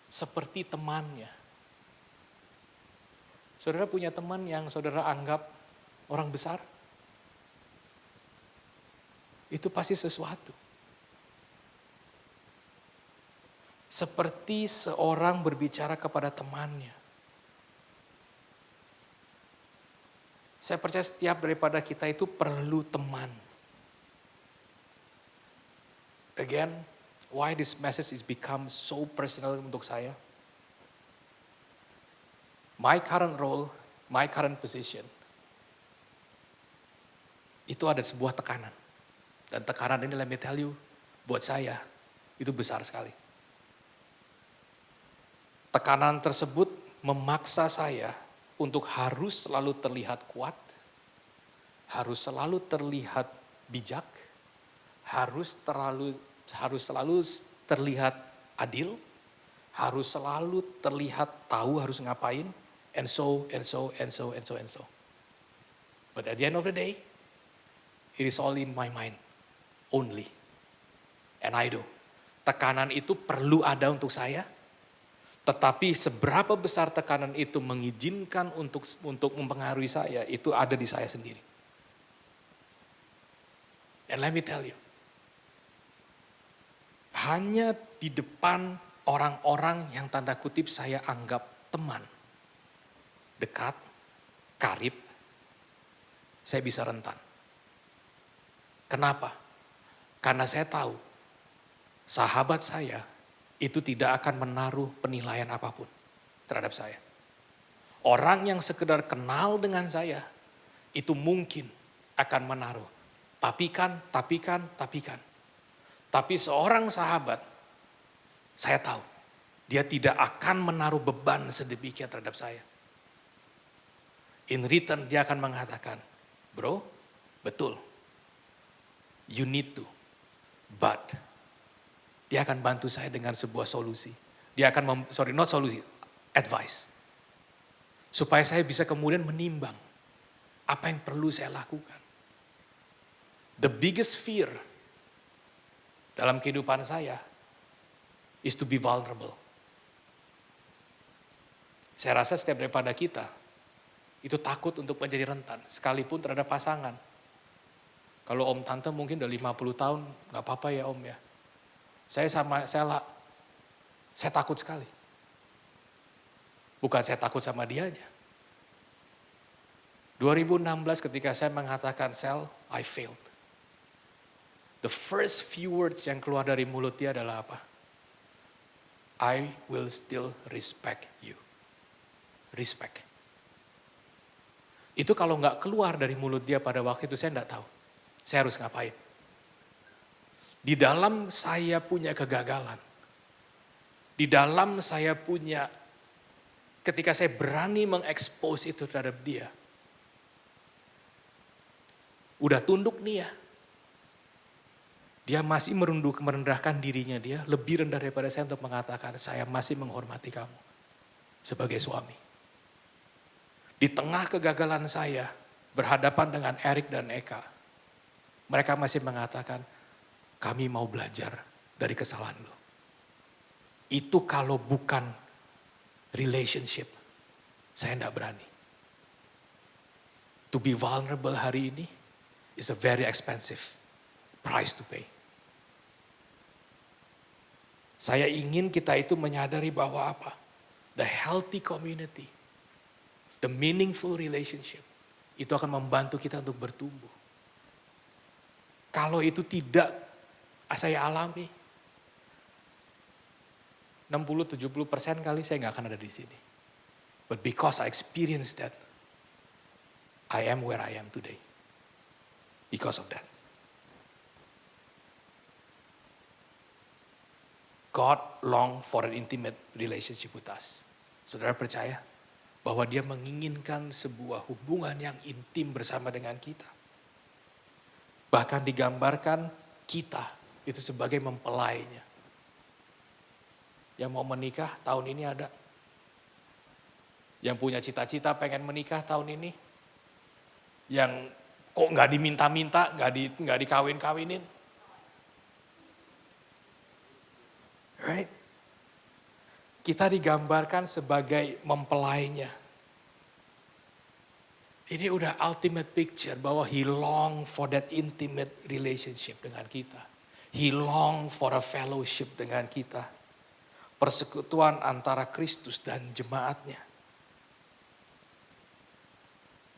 seperti temannya. Saudara punya teman yang saudara anggap orang besar? Itu pasti sesuatu. Seperti seorang berbicara kepada temannya. Saya percaya setiap daripada kita itu perlu teman. Again, why this message is become so personal untuk saya. My current role, my current position, itu ada sebuah tekanan. Dan tekanan ini, let me tell you, buat saya, itu besar sekali. Tekanan tersebut memaksa saya untuk harus selalu terlihat kuat, harus selalu terlihat bijak, harus selalu terlihat adil, harus selalu terlihat tahu harus ngapain, and so. But at the end of the day, it is all in my mind only. And I do. Tekanan itu perlu ada untuk saya, tetapi seberapa besar tekanan itu mengizinkan untuk mempengaruhi saya, itu ada di saya sendiri. And let me tell you, hanya di depan orang-orang yang tanda kutip saya anggap teman, dekat, karib, saya bisa rentan. Kenapa? Karena saya tahu sahabat saya itu tidak akan menaruh penilaian apapun terhadap saya. Orang yang sekedar kenal dengan saya itu mungkin akan menaruh tapi kan. Tapi seorang sahabat, saya tahu dia tidak akan menaruh beban sedemikian terhadap saya. In return dia akan mengatakan, bro, betul, you need to, but dia akan bantu saya dengan sebuah solusi. Dia akan, advice. Supaya saya bisa kemudian menimbang apa yang perlu saya lakukan. The biggest fear dalam kehidupan saya is to be vulnerable. Saya rasa setiap daripada kita itu takut untuk menjadi rentan, sekalipun terhadap pasangan. Kalau om tante mungkin udah 50 tahun, gak apa-apa ya om ya. Saya takut sekali. Bukan saya takut sama dianya. 2016 ketika saya mengatakan, Sel, I failed. The first few words yang keluar dari mulut dia adalah apa? I will still respect you. Respect. Itu kalau nggak keluar dari mulut dia pada waktu itu saya nggak tahu. Saya harus ngapain? Di dalam saya punya kegagalan. Di dalam saya punya, ketika saya berani mengekspos itu terhadap dia. Udah tunduk nih ya. Dia masih merendahkan dirinya dia, lebih rendah daripada saya untuk mengatakan, saya masih menghormati kamu sebagai suami. Di tengah kegagalan saya, berhadapan dengan Erik dan Eka, mereka masih mengatakan, kami mau belajar dari kesalahan lo. Itu kalau bukan relationship, saya tidak berani. To be vulnerable hari ini is a very expensive price to pay. Saya ingin kita itu menyadari bahwa apa? The healthy community, the meaningful relationship, itu akan membantu kita untuk bertumbuh. Kalau itu tidak saya alami, 60-70% kali saya gak akan ada di sini. But because I experienced that, I am where I am today. Because of that. God long for an intimate relationship with us. Saudara percaya bahwa dia menginginkan sebuah hubungan yang intim bersama dengan kita. Bahkan digambarkan kita itu sebagai mempelainya. Yang mau menikah tahun ini ada. Yang punya cita-cita pengen menikah tahun ini. Yang kok gak diminta-minta, gak dikawin-kawinin. Right? Kita digambarkan sebagai mempelainya. Ini udah ultimate picture bahwa he long for that intimate relationship dengan kita. He long for a fellowship dengan kita. Persekutuan antara Kristus dan jemaatnya.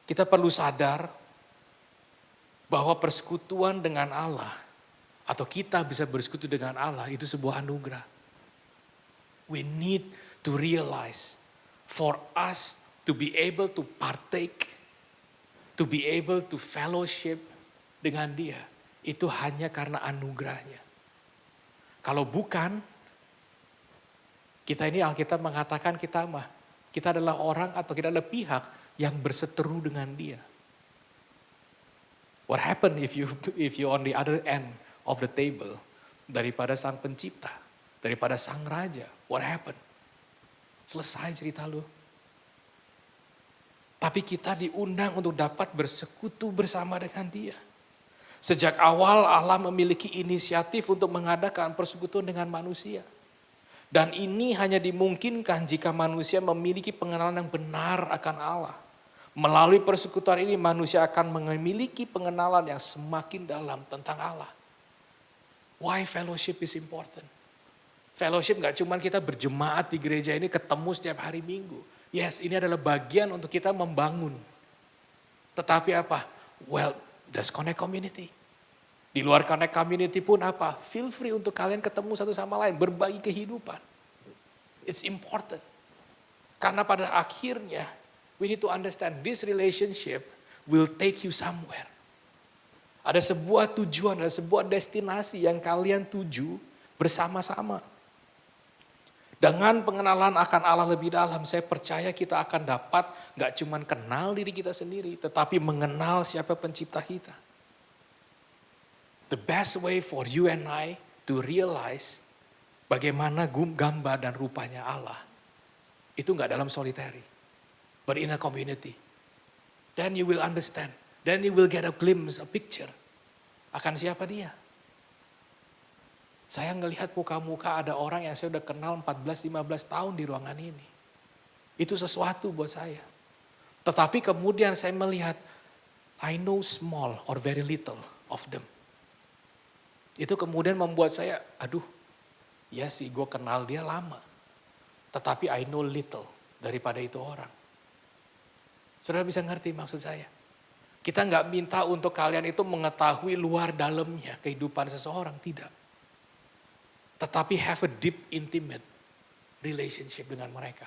Kita perlu sadar bahwa persekutuan dengan Allah atau kita bisa bersekutu dengan Allah itu sebuah anugerah. We need to realize for us to be able to partake, to be able to fellowship dengan Dia, itu hanya karena anugerahnya. Kalau bukan, kita ini Alkitab mengatakan kita adalah orang atau kita adalah pihak yang berseteru dengan Dia. What happen if you on the other end of the table daripada sang pencipta, daripada sang raja? What happen? Selesai cerita lu. Tapi kita diundang untuk dapat bersekutu bersama dengan Dia. Sejak awal Allah memiliki inisiatif untuk mengadakan persekutuan dengan manusia. Dan ini hanya dimungkinkan jika manusia memiliki pengenalan yang benar akan Allah. Melalui persekutuan ini manusia akan memiliki pengenalan yang semakin dalam tentang Allah. Why fellowship is important? Fellowship gak cuma kita berjemaat di gereja ini ketemu setiap hari Minggu. Yes, ini adalah bagian untuk kita membangun. Tetapi apa? Well, that's connect community. Di luar connect community pun apa? Feel free untuk kalian ketemu satu sama lain, berbagi kehidupan. It's important. Karena pada akhirnya, we need to understand this relationship will take you somewhere. Ada sebuah tujuan, ada sebuah destinasi yang kalian tuju bersama-sama. Dengan pengenalan akan Allah lebih dalam, saya percaya kita akan dapat gak cuma kenal diri kita sendiri, tetapi mengenal siapa pencipta kita. The best way for you and I to realize bagaimana gambar dan rupanya Allah, itu gak dalam solitary, but in a community. Then you will understand, then you will get a glimpse, a picture akan siapa Dia. Saya ngelihat muka-muka ada orang yang saya udah kenal 14-15 tahun di ruangan ini. Itu sesuatu buat saya. Tetapi kemudian saya melihat, I know small or very little of them. Itu kemudian membuat saya, aduh, ya sih gue kenal dia lama. Tetapi I know little daripada itu orang. Saudara bisa ngerti maksud saya? Kita gak minta untuk kalian itu mengetahui luar dalamnya kehidupan seseorang, tidak. Tetapi have a deep, intimate relationship dengan mereka.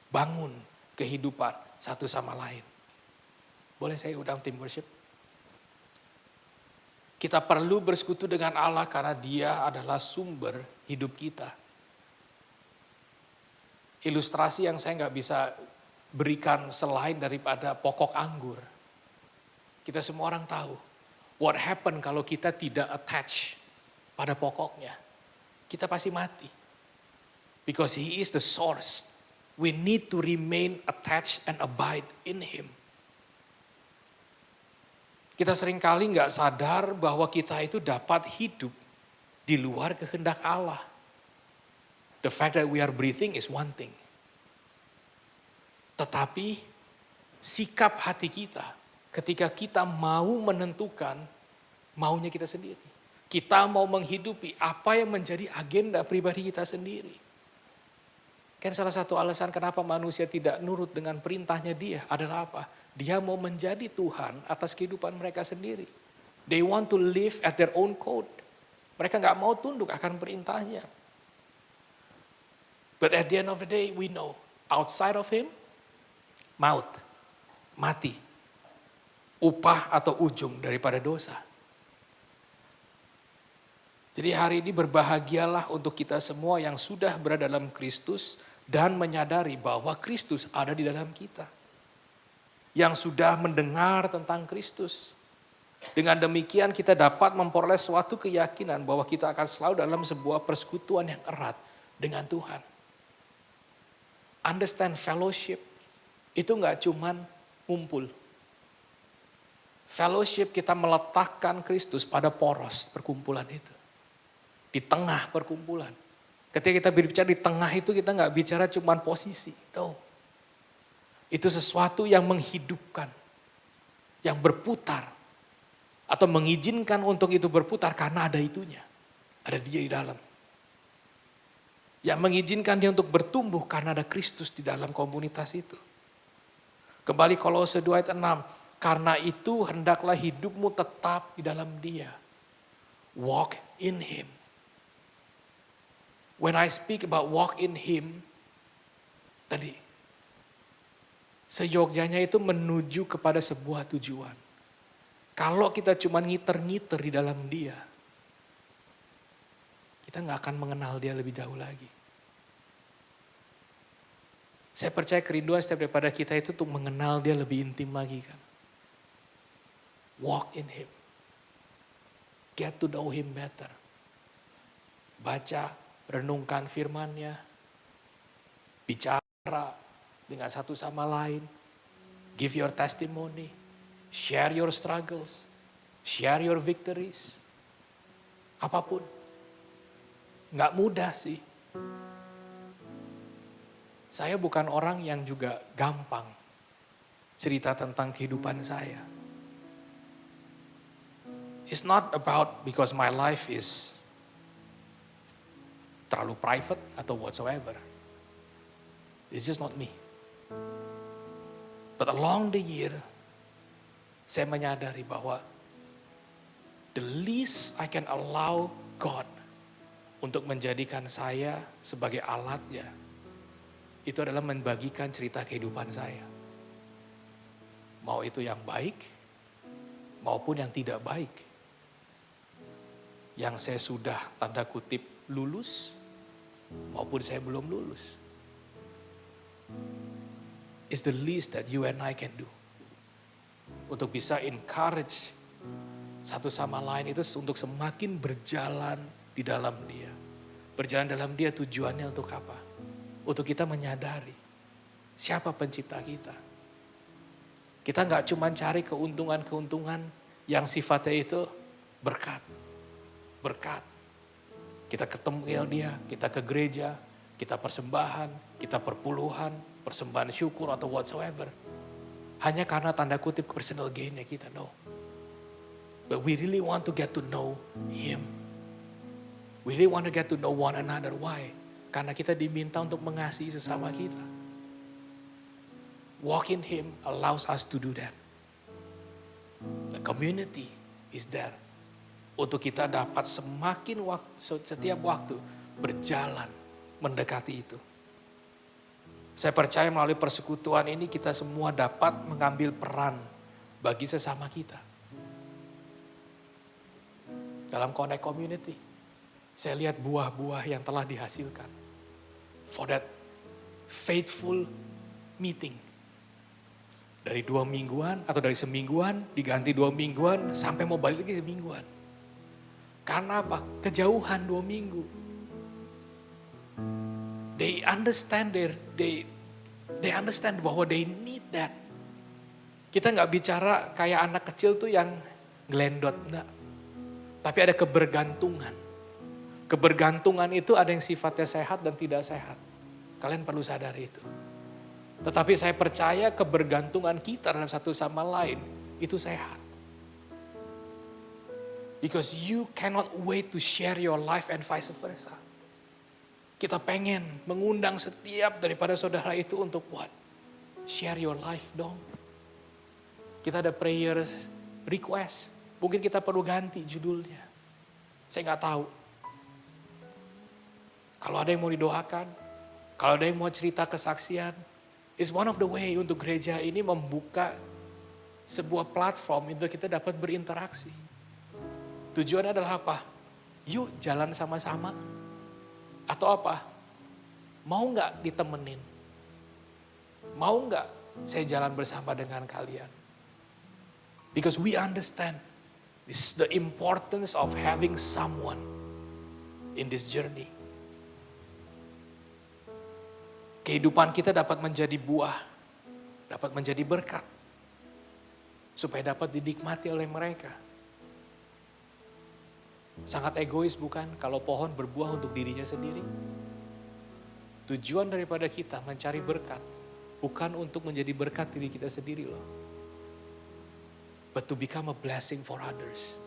Bangun kehidupan satu sama lain. Boleh saya undang tim worship? Kita perlu bersekutu dengan Allah karena Dia adalah sumber hidup kita. Ilustrasi yang saya gak bisa berikan selain daripada pokok anggur. Kita semua orang tahu. What happen kalau kita tidak attach pada pokoknya? Kita pasti mati. Because He is the source. We need to remain attached and abide in Him. Kita seringkali gak sadar bahwa kita itu dapat hidup di luar kehendak Allah. The fact that we are breathing is one thing. Tetapi sikap hati kita ketika kita mau menentukan maunya kita sendiri. Kita mau menghidupi apa yang menjadi agenda pribadi kita sendiri. Kan salah satu alasan kenapa manusia tidak nurut dengan perintahnya Dia adalah apa? Dia mau menjadi Tuhan atas kehidupan mereka sendiri. They want to live at their own code. Mereka gak mau tunduk akan perintahnya. But at the end of the day we know, outside of Him, maut, mati. Upah atau ujung daripada dosa. Jadi hari ini berbahagialah untuk kita semua yang sudah berada dalam Kristus dan menyadari bahwa Kristus ada di dalam kita. Yang sudah mendengar tentang Kristus. Dengan demikian kita dapat memperoleh suatu keyakinan bahwa kita akan selalu dalam sebuah persekutuan yang erat dengan Tuhan. Understand fellowship itu gak cuman ngumpul. Fellowship kita meletakkan Kristus pada poros perkumpulan itu. Di tengah perkumpulan. Ketika kita berbicara di tengah itu kita gak bicara cuma posisi. No. Itu sesuatu yang menghidupkan. Yang berputar. Atau mengizinkan untuk itu berputar karena ada itunya. Ada Dia di dalam. Yang mengizinkan dia untuk bertumbuh karena ada Kristus di dalam komunitas itu. Kembali Kolose 2 ayat 6. Karena itu hendaklah hidupmu tetap di dalam Dia. Walk in Him. When I speak about walk in Him, tadi, seyogjanya itu menuju kepada sebuah tujuan. Kalau kita cuma ngiter-ngiter di dalam Dia, kita gak akan mengenal Dia lebih jauh lagi. Saya percaya kerinduan setiap daripada kita itu untuk mengenal Dia lebih intim lagi kan. Walk in Him. Get to know Him better. Baca, renungkan firman-Nya. Bicara dengan satu sama lain. Give your testimony. Share your struggles. Share your victories. Apapun. Gak mudah sih. Saya bukan orang yang juga gampang cerita tentang kehidupan saya. It's not about because my life is terlalu private atau whatsoever. It's just not me. But along the year, saya menyadari bahwa the least I can allow God untuk menjadikan saya sebagai alatnya, itu adalah membagikan cerita kehidupan saya. Mau itu yang baik, maupun yang tidak baik. Yang saya sudah tanda kutip lulus, maupun saya belum lulus. It's the least that you and I can do. Untuk bisa encourage satu sama lain itu untuk semakin berjalan di dalam Dia. Berjalan dalam Dia tujuannya untuk apa? Untuk kita menyadari siapa pencipta kita. Kita gak cuma cari keuntungan-keuntungan yang sifatnya itu berkat. Berkat. Kita ketemu Dia, kita ke gereja, kita persembahan, kita perpuluhan, persembahan syukur atau whatsoever. Hanya karena tanda kutip personal gain-nya kita, no. But we really want to get to know Him. We really want to get to know one another. Why? Karena kita diminta untuk mengasihi sesama kita. Walk in Him allows us to do that. The community is there. Untuk kita dapat semakin setiap waktu berjalan mendekati itu. Saya percaya melalui persekutuan ini kita semua dapat mengambil peran bagi sesama kita. Dalam Connect Community, saya lihat buah-buah yang telah dihasilkan. For that faithful meeting. Dari 2 mingguan atau dari semingguan diganti 2 mingguan sampai mau balik lagi semingguan. Karena apa? Kejauhan 2 minggu. They understand they understand bahwa they need that. Kita gak bicara kayak anak kecil tuh yang ngelendot, enggak. Tapi ada kebergantungan. Kebergantungan itu ada yang sifatnya sehat dan tidak sehat. Kalian perlu sadari itu. Tetapi saya percaya kebergantungan kita dalam satu sama lain itu sehat. Because you cannot wait to share your life and vice versa. Kita pengen mengundang setiap daripada saudara itu untuk what? Share your life dong. Kita ada prayer request. Mungkin kita perlu ganti judulnya. Saya gak tahu. Kalau ada yang mau didoakan, kalau ada yang mau cerita kesaksian, is one of the way untuk gereja ini membuka sebuah platform untuk kita dapat berinteraksi. Tujuannya adalah apa? Yuk jalan sama-sama. Atau apa? Mau gak ditemenin? Mau gak saya jalan bersama dengan kalian? Because we understand this the importance of having someone in this journey. Kehidupan kita dapat menjadi buah, dapat menjadi berkat, supaya dapat dinikmati oleh mereka. Sangat egois bukan kalau pohon berbuah untuk dirinya sendiri? Tujuan daripada kita mencari berkat, bukan untuk menjadi berkat diri kita sendiri loh. But to become a blessing for others.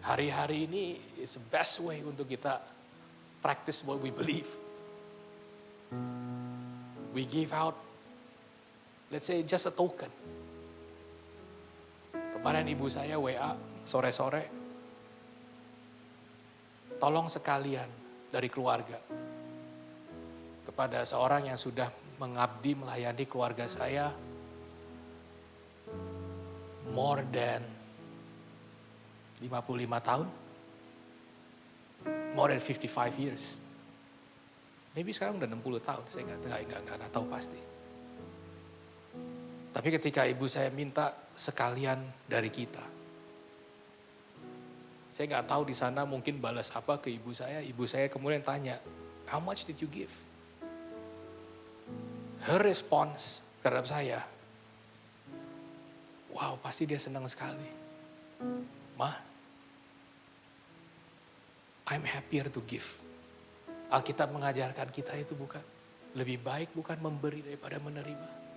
Hari-hari ini is the best way untuk kita practice what we believe. We give out let's say just a token. Kemarin ibu saya WA sore-sore, tolong sekalian dari keluarga kepada seorang yang sudah mengabdi melayani keluarga saya more than 55 tahun, more than 55 years. Maybe sekarang udah 60 tahun, saya nggak tahu pasti. Tapi ketika ibu saya minta sekalian dari kita, saya nggak tahu di sana mungkin balas apa ke ibu saya. Ibu saya kemudian tanya, how much did you give? Her response terhadap saya, wow pasti dia senang sekali. Ma, I'm happier to give. Alkitab mengajarkan kita itu bukan lebih baik bukan memberi daripada menerima.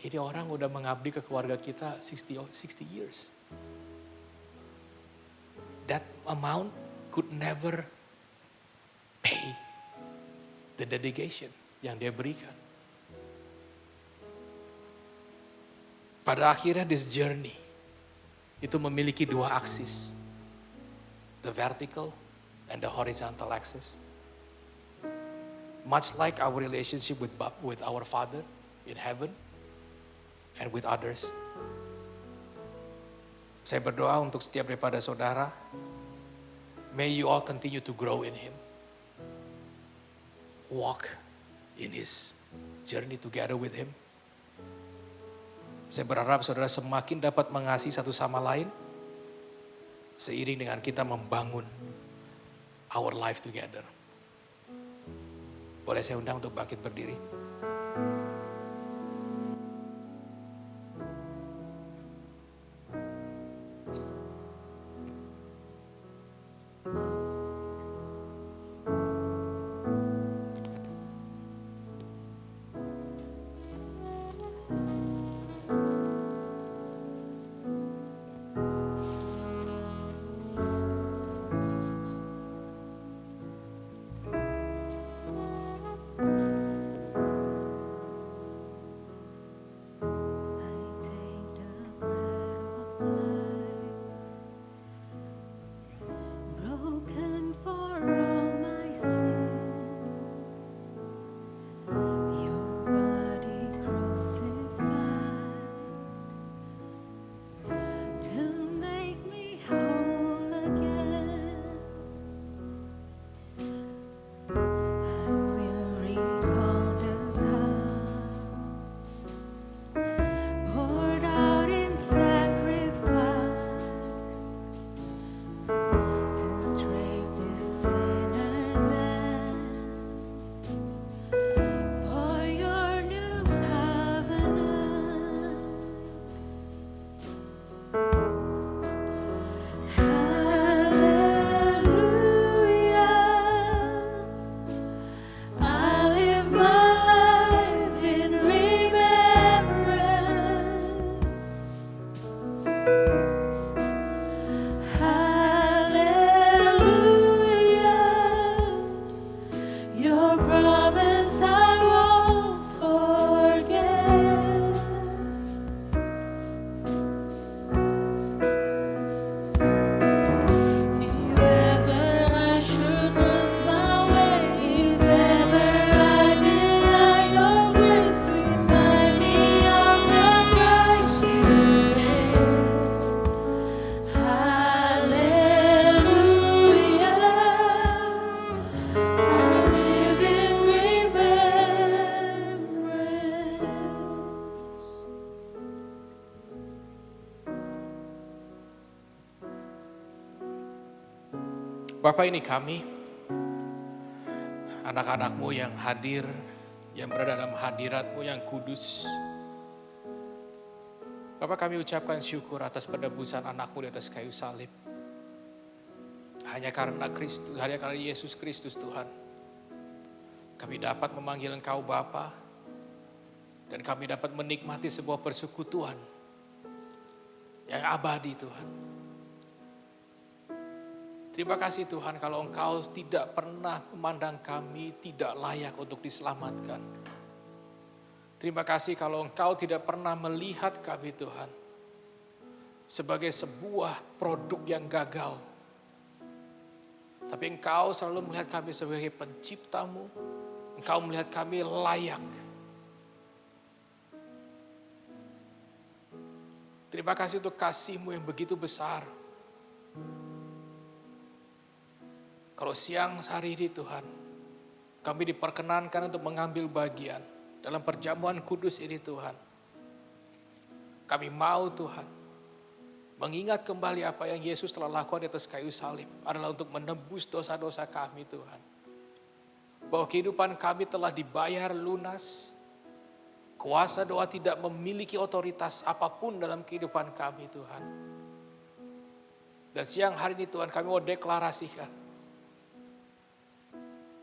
Ini orang udah mengabdi ke keluarga kita 60 years. That amount could never pay the dedication yang dia berikan. Pada akhirnya this journey itu memiliki dua aksis. The vertical and the horizontal axis. Much like our relationship with our Father in heaven and with others. Saya berdoa untuk setiap daripada saudara, may you all continue to grow in Him. Walk in His journey together with Him. Saya berharap saudara semakin dapat mengasihi satu sama lain, seiring dengan kita membangun our life together. Boleh saya undang untuk bangkit berdiri? Bapak, ini kami, anak-anak-Mu yang hadir, yang berada dalam hadirat-Mu yang kudus. Bapak, kami ucapkan syukur atas penebusan anak-Mu di atas kayu salib. Hanya karena Kristus, hanya karena Yesus Kristus Tuhan, kami dapat memanggil Engkau Bapa, dan kami dapat menikmati sebuah persekutuan yang abadi Tuhan. Terima kasih Tuhan kalau Engkau tidak pernah memandang kami tidak layak untuk diselamatkan. Terima kasih kalau Engkau tidak pernah melihat kami Tuhan sebagai sebuah produk yang gagal. Tapi Engkau selalu melihat kami sebagai penciptamu. Engkau melihat kami layak. Terima kasih untuk kasih-Mu yang begitu besar. Kalau siang hari ini Tuhan, kami diperkenankan untuk mengambil bagian dalam perjamuan kudus ini Tuhan. Kami mau Tuhan, mengingat kembali apa yang Yesus telah lakukan di atas kayu salib adalah untuk menebus dosa-dosa kami Tuhan. Bahwa kehidupan kami telah dibayar lunas. Kuasa doa tidak memiliki otoritas apapun dalam kehidupan kami Tuhan. Dan siang hari ini Tuhan kami mau deklarasikan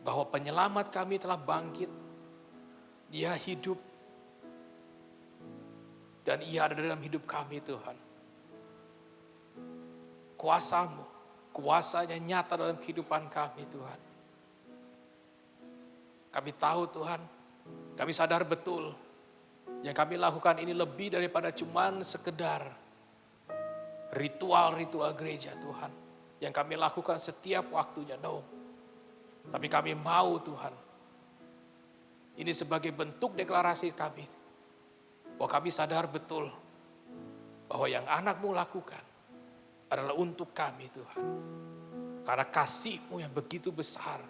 bahwa penyelamat kami telah bangkit. Dia hidup. Dan Ia ada dalam hidup kami Tuhan. Kuasa-Mu, kuasa-Nya nyata dalam kehidupan kami Tuhan. Kami tahu Tuhan, kami sadar betul yang kami lakukan ini lebih daripada cuman sekedar ritual-ritual gereja Tuhan. Yang kami lakukan setiap waktunya, no. Tapi kami mau Tuhan, ini sebagai bentuk deklarasi kami. Bahwa kami sadar betul bahwa yang anak-Mu lakukan adalah untuk kami Tuhan. Karena kasih-Mu yang begitu besar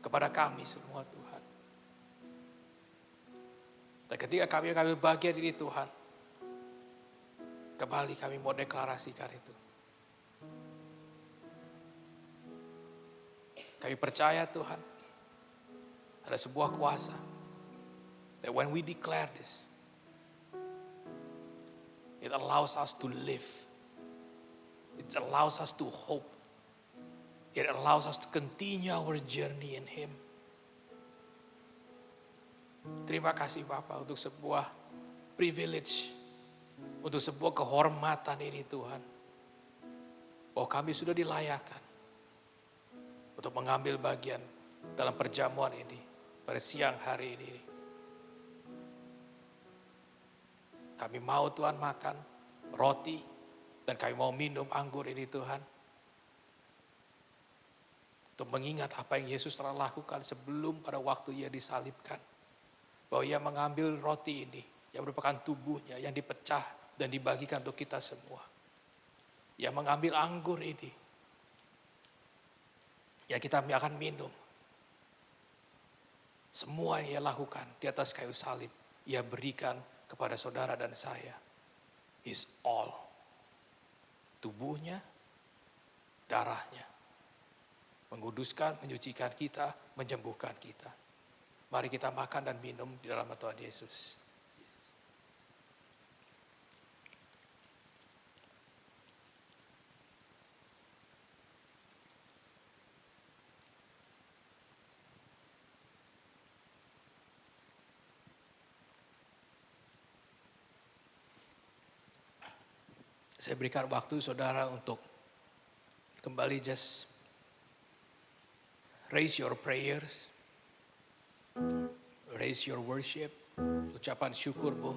kepada kami semua Tuhan. Dan ketika kami ambil bagian ini Tuhan, kembali kami mau deklarasikan itu. Kami percaya Tuhan, ada sebuah kuasa. That when we declare this, it allows us to live. It allows us to hope. It allows us to continue our journey in Him. Terima kasih Bapak untuk sebuah privilege, untuk sebuah kehormatan ini Tuhan. Bahwa kami sudah dilayakkan untuk mengambil bagian dalam perjamuan ini pada siang hari ini. Kami mau Tuhan makan roti dan kami mau minum anggur ini Tuhan. Untuk mengingat apa yang Yesus telah lakukan sebelum pada waktu Ia disalibkan. Bahwa Ia mengambil roti ini yang merupakan tubuhnya yang dipecah dan dibagikan untuk kita semua. Ia mengambil anggur ini yang kita akan minum. Semua yang Ia lakukan di atas kayu salib, Ia berikan kepada saudara dan saya. Is all. Tubuhnya, darahnya. Menguduskan, menyucikan kita, menyembuhkan kita. Mari kita makan dan minum di dalam Tuhan Yesus. Saya berikan waktu saudara untuk kembali just raise your prayers, raise your worship, ucapan syukurmu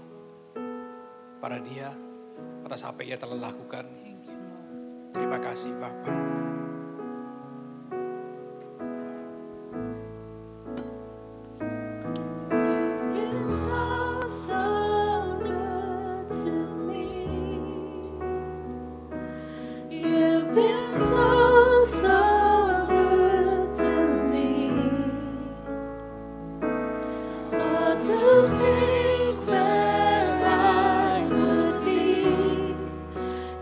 pada Dia atas apa yang Ia telah lakukan. Terima kasih Bapa.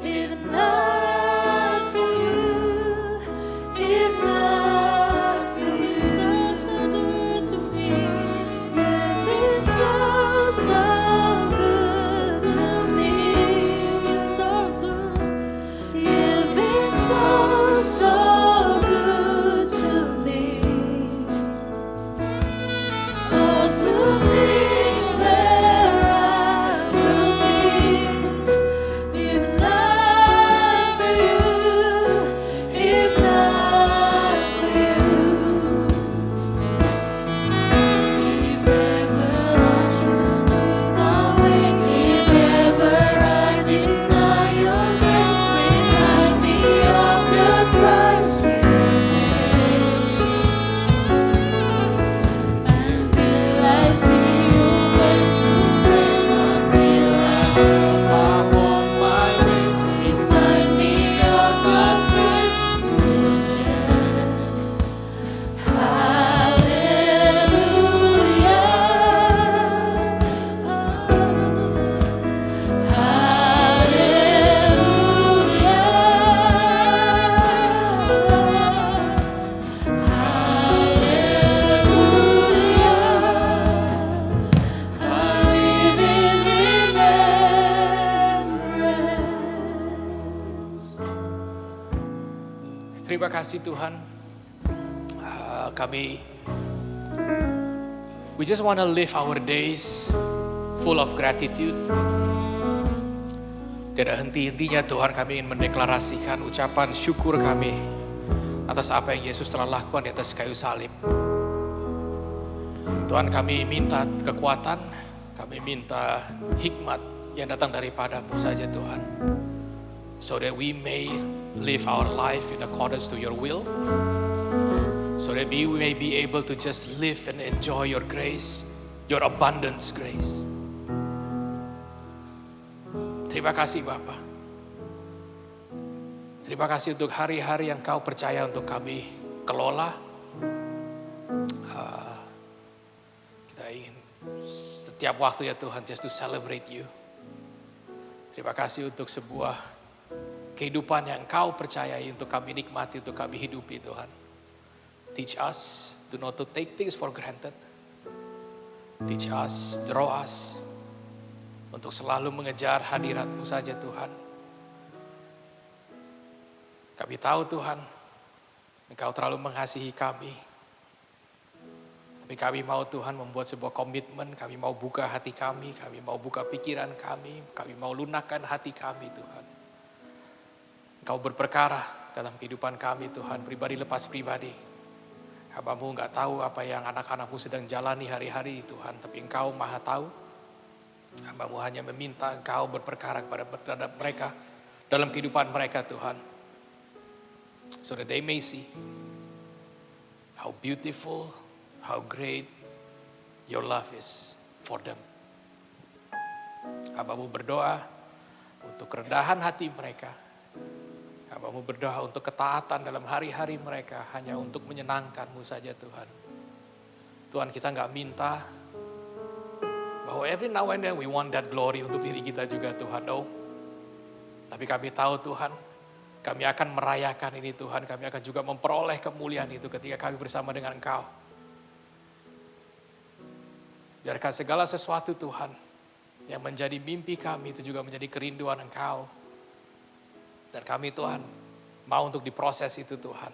If not for you. Terima kasih Tuhan. We just want to live our days full of gratitude. Tidak henti-hentinya Tuhan, kami ingin mendeklarasikan ucapan syukur kami atas apa yang Yesus telah lakukan di atas kayu salib. Tuhan, kami minta kekuatan, kami minta hikmat yang datang daripada-Mu saja Tuhan. So that we may live our life in accordance to your will. So that we may be able to just live and enjoy your grace, your abundance grace. Terima kasih Bapa. Terima kasih untuk hari-hari yang Kau percaya untuk kami kelola. Kita ingin setiap waktu ya Tuhan just to celebrate you. Terima kasih untuk sebuah kehidupan yang Kau percayai untuk kami nikmati, untuk kami hidupi Tuhan. Teach us to not to take things for granted. Teach us, draw us untuk selalu mengejar hadirat-Mu saja Tuhan. Kami tahu Tuhan, Engkau terlalu mengasihi kami. Tapi kami mau Tuhan membuat sebuah komitmen, kami mau buka hati kami mau buka pikiran kami mau lunakkan hati kami Tuhan. Engkau berperkara dalam kehidupan kami Tuhan, pribadi lepas pribadi. Hamba-Mu gak tahu apa yang anak-anak-Mu sedang jalani hari-hari Tuhan, tapi Engkau maha tahu. Hamba-Mu hanya meminta Engkau berperkara kepada mereka dalam kehidupan mereka Tuhan. So that they may see how beautiful, how great your love is for them. Hamba-Mu berdoa untuk kerendahan hati mereka. Hamba-Mu berdoa untuk ketaatan dalam hari-hari mereka hanya untuk menyenangkan-Mu saja Tuhan. Tuhan, kita gak minta bahwa every now and then we want that glory untuk diri kita juga Tuhan. No. Tapi kami tahu Tuhan, kami akan merayakan ini Tuhan. Kami akan juga memperoleh kemuliaan itu ketika kami bersama dengan Engkau. Biarkan segala sesuatu Tuhan yang menjadi mimpi kami itu juga menjadi kerinduan Engkau. Dan kami Tuhan mau untuk diproses itu Tuhan.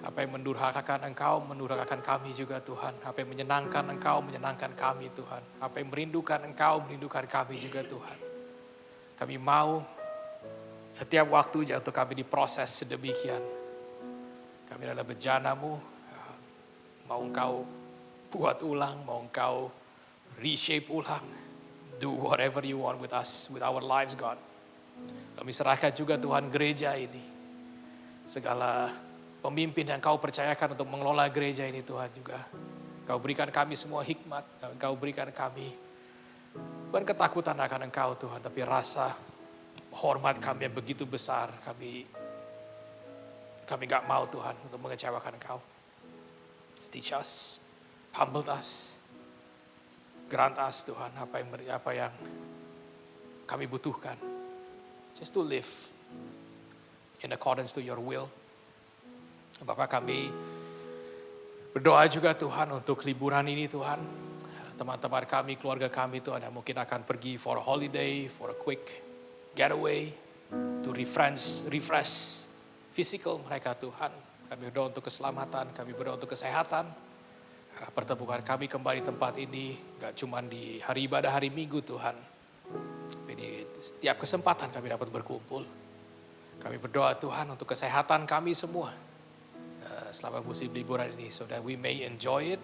Apa yang mendurhakakan Engkau, mendurhakakan kami juga Tuhan. Apa yang menyenangkan Engkau, menyenangkan kami Tuhan. Apa yang merindukan Engkau, merindukan kami juga Tuhan. Kami mau setiap waktunya untuk kami diproses sedemikian. Kami adalah bejana-Mu. Mau Engkau buat ulang, mau Engkau reshape ulang. Do whatever you want with us, with our lives God. Kami serahkan juga Tuhan gereja ini. Segala pemimpin yang Kau percayakan untuk mengelola gereja ini Tuhan juga. Kau berikan kami semua hikmat. Kau berikan kami bukan ketakutan akan Engkau Tuhan. Tapi rasa hormat kami yang begitu besar. Kami gak mau Tuhan untuk mengecewakan Engkau. Teach us, humble us. Grant us Tuhan apa yang kami butuhkan. Just to live in accordance to your will. Bapak, kami berdoa juga Tuhan untuk liburan ini Tuhan. Teman-teman kami, keluarga kami Tuhan yang mungkin akan pergi for a holiday, for a quick getaway, to refresh physical mereka Tuhan. Kami berdoa untuk keselamatan, kami berdoa untuk kesehatan. Pertemuan kami kembali tempat ini gak cuma di hari ibadah hari Minggu Tuhan. Tapi di setiap kesempatan kami dapat berkumpul. Kami berdoa Tuhan untuk kesehatan kami semua. Selama musim liburan ini, so that we may enjoy it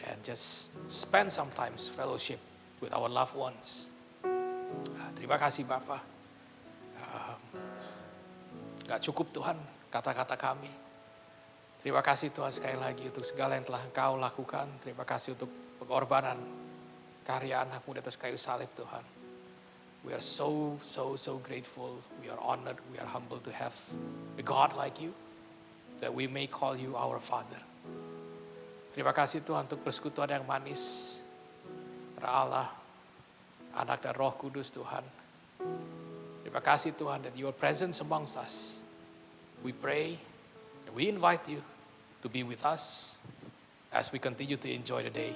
and just spend sometimes fellowship with our loved ones. Terima kasih Bapa. Gak cukup Tuhan kata-kata kami. Terima kasih Tuhan sekali lagi untuk segala yang telah Engkau lakukan. Terima kasih untuk pengorbanan karya anak-Mu di atas kayu salib Tuhan. We are so grateful. We are honored. We are humbled to have a God like you. That we may call you our Father. Terima kasih Tuhan untuk persekutuan yang manis antara Allah, Anak dan Roh Kudus Tuhan. Terima kasih Tuhan that your presence amongst us. We pray and we invite you to be with us as we continue to enjoy the day.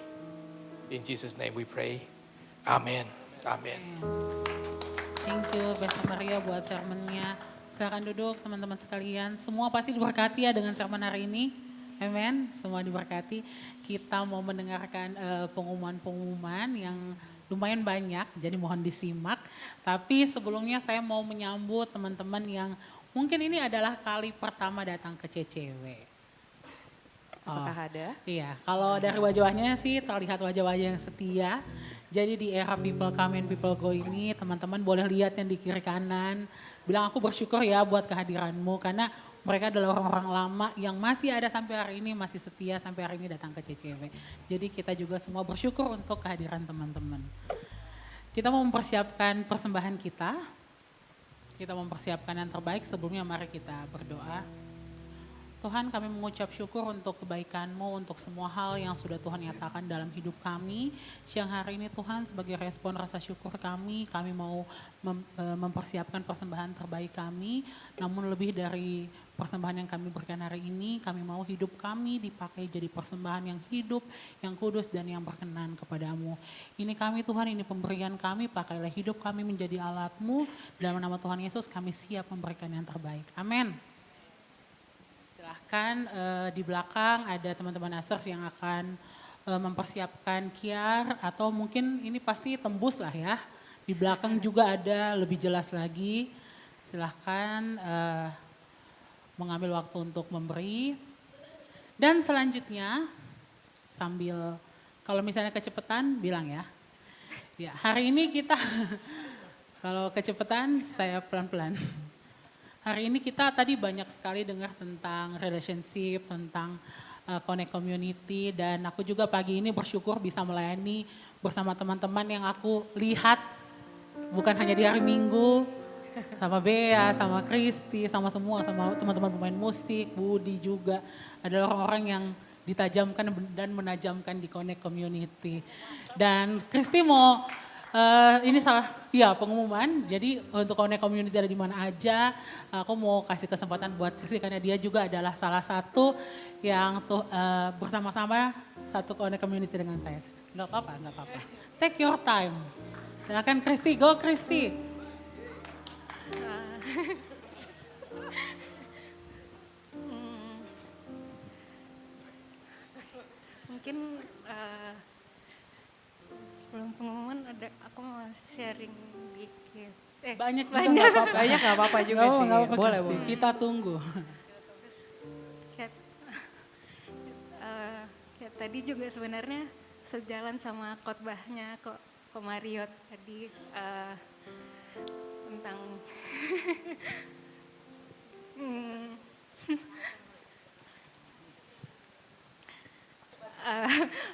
In Jesus' name we pray. Amen. Amen. Thank you Pastor Maria buat sermonnya. Silakan duduk teman-teman sekalian. Semua pasti diberkati ya dengan sermon hari ini. Amen. Semua diberkati. Kita mau mendengarkan pengumuman-pengumuman yang lumayan banyak, jadi mohon disimak. Tapi sebelumnya saya mau menyambut teman-teman yang mungkin ini adalah kali pertama datang ke CCW. Apakah ada? Iya, kalau dari wajah-wajahnya sih terlihat wajah-wajah yang setia. Jadi di era People Come and People Go ini teman-teman boleh lihat yang di kiri kanan. Bilang aku bersyukur ya buat kehadiranmu karena mereka adalah orang-orang lama yang masih ada sampai hari ini, masih setia sampai hari ini datang ke CCW. Jadi kita juga semua bersyukur untuk kehadiran teman-teman. Kita mau mempersiapkan persembahan kita. Kita mempersiapkan yang terbaik, sebelumnya mari kita berdoa. Tuhan, kami mengucap syukur untuk kebaikan-Mu, untuk semua hal yang sudah Tuhan nyatakan dalam hidup kami. Siang hari ini Tuhan, sebagai respon rasa syukur kami mau mempersiapkan persembahan terbaik kami. Namun lebih dari persembahan yang kami berikan hari ini, kami mau hidup kami dipakai jadi persembahan yang hidup, yang kudus dan yang berkenan kepadamu. Ini kami Tuhan, ini pemberian kami, pakailah hidup kami menjadi alat-Mu. Dalam nama Tuhan Yesus kami siap memberikan yang terbaik. Amin. Silahkan di belakang ada teman-teman Asers yang akan mempersiapkan QR atau mungkin ini pasti tembus lah ya. Di belakang juga ada lebih jelas lagi. Silahkan mengambil waktu untuk memberi. Dan selanjutnya sambil kalau misalnya kecepatan bilang ya. Ya, hari ini kita kalau kecepatan saya pelan-pelan. Hari ini kita tadi banyak sekali dengar tentang relationship, tentang connect community dan aku juga pagi ini bersyukur bisa melayani bersama teman-teman yang aku lihat bukan hanya di hari Minggu, sama Bea, sama Kristi, sama semua, sama teman-teman pemain musik, Budi juga adalah orang-orang yang ditajamkan dan menajamkan di connect community. Dan Kristi mau ini salah, ya pengumuman. Jadi untuk Connect Community ada di mana aja, aku mau kasih kesempatan buat Kristi karena dia juga adalah salah satu yang bersama-sama satu Connect Community dengan saya. Enggak apa-apa. Take your time. Silakan Kristi, go Kristi. Mungkin sebelum pengumuman aku mau sharing dikit. Banyak nggak apa-apa. Banyak nggak apa-apa juga sih. Gak apa-apa, boleh. Kita tunggu. Kayak tadi juga sebenarnya sejalan sama khotbahnya kok Mario tadi tentang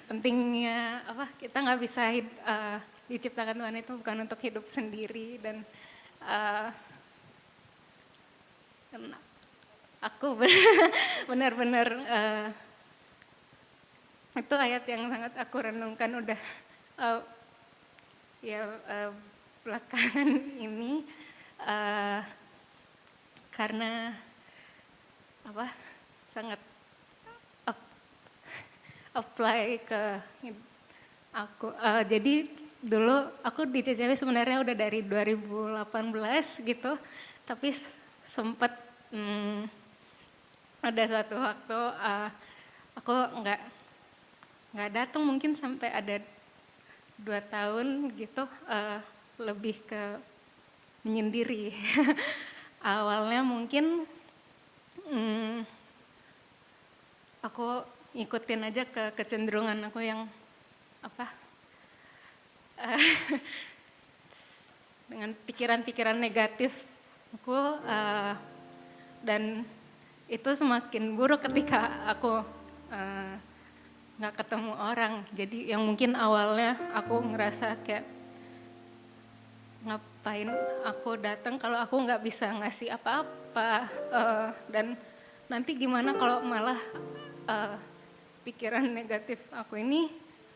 pentingnya kita nggak bisa diciptakan Tuhan itu bukan untuk hidup sendiri dan aku benar-benar itu ayat yang sangat aku renungkan udah belakangan ini karena sangat apply ke aku. Jadi dulu aku di CCW sebenarnya udah dari 2018 gitu, tapi sempat ada suatu waktu aku nggak datang mungkin sampai ada 2 tahun gitu, lebih ke menyendiri. Awalnya mungkin aku ngikutin aja ke kecenderungan aku yang dengan pikiran-pikiran negatif aku dan itu semakin buruk ketika aku nggak ketemu orang. Jadi yang mungkin awalnya aku ngerasa kayak ngapain aku datang kalau aku nggak bisa ngasih apa-apa dan nanti gimana kalau malah pikiran negatif aku ini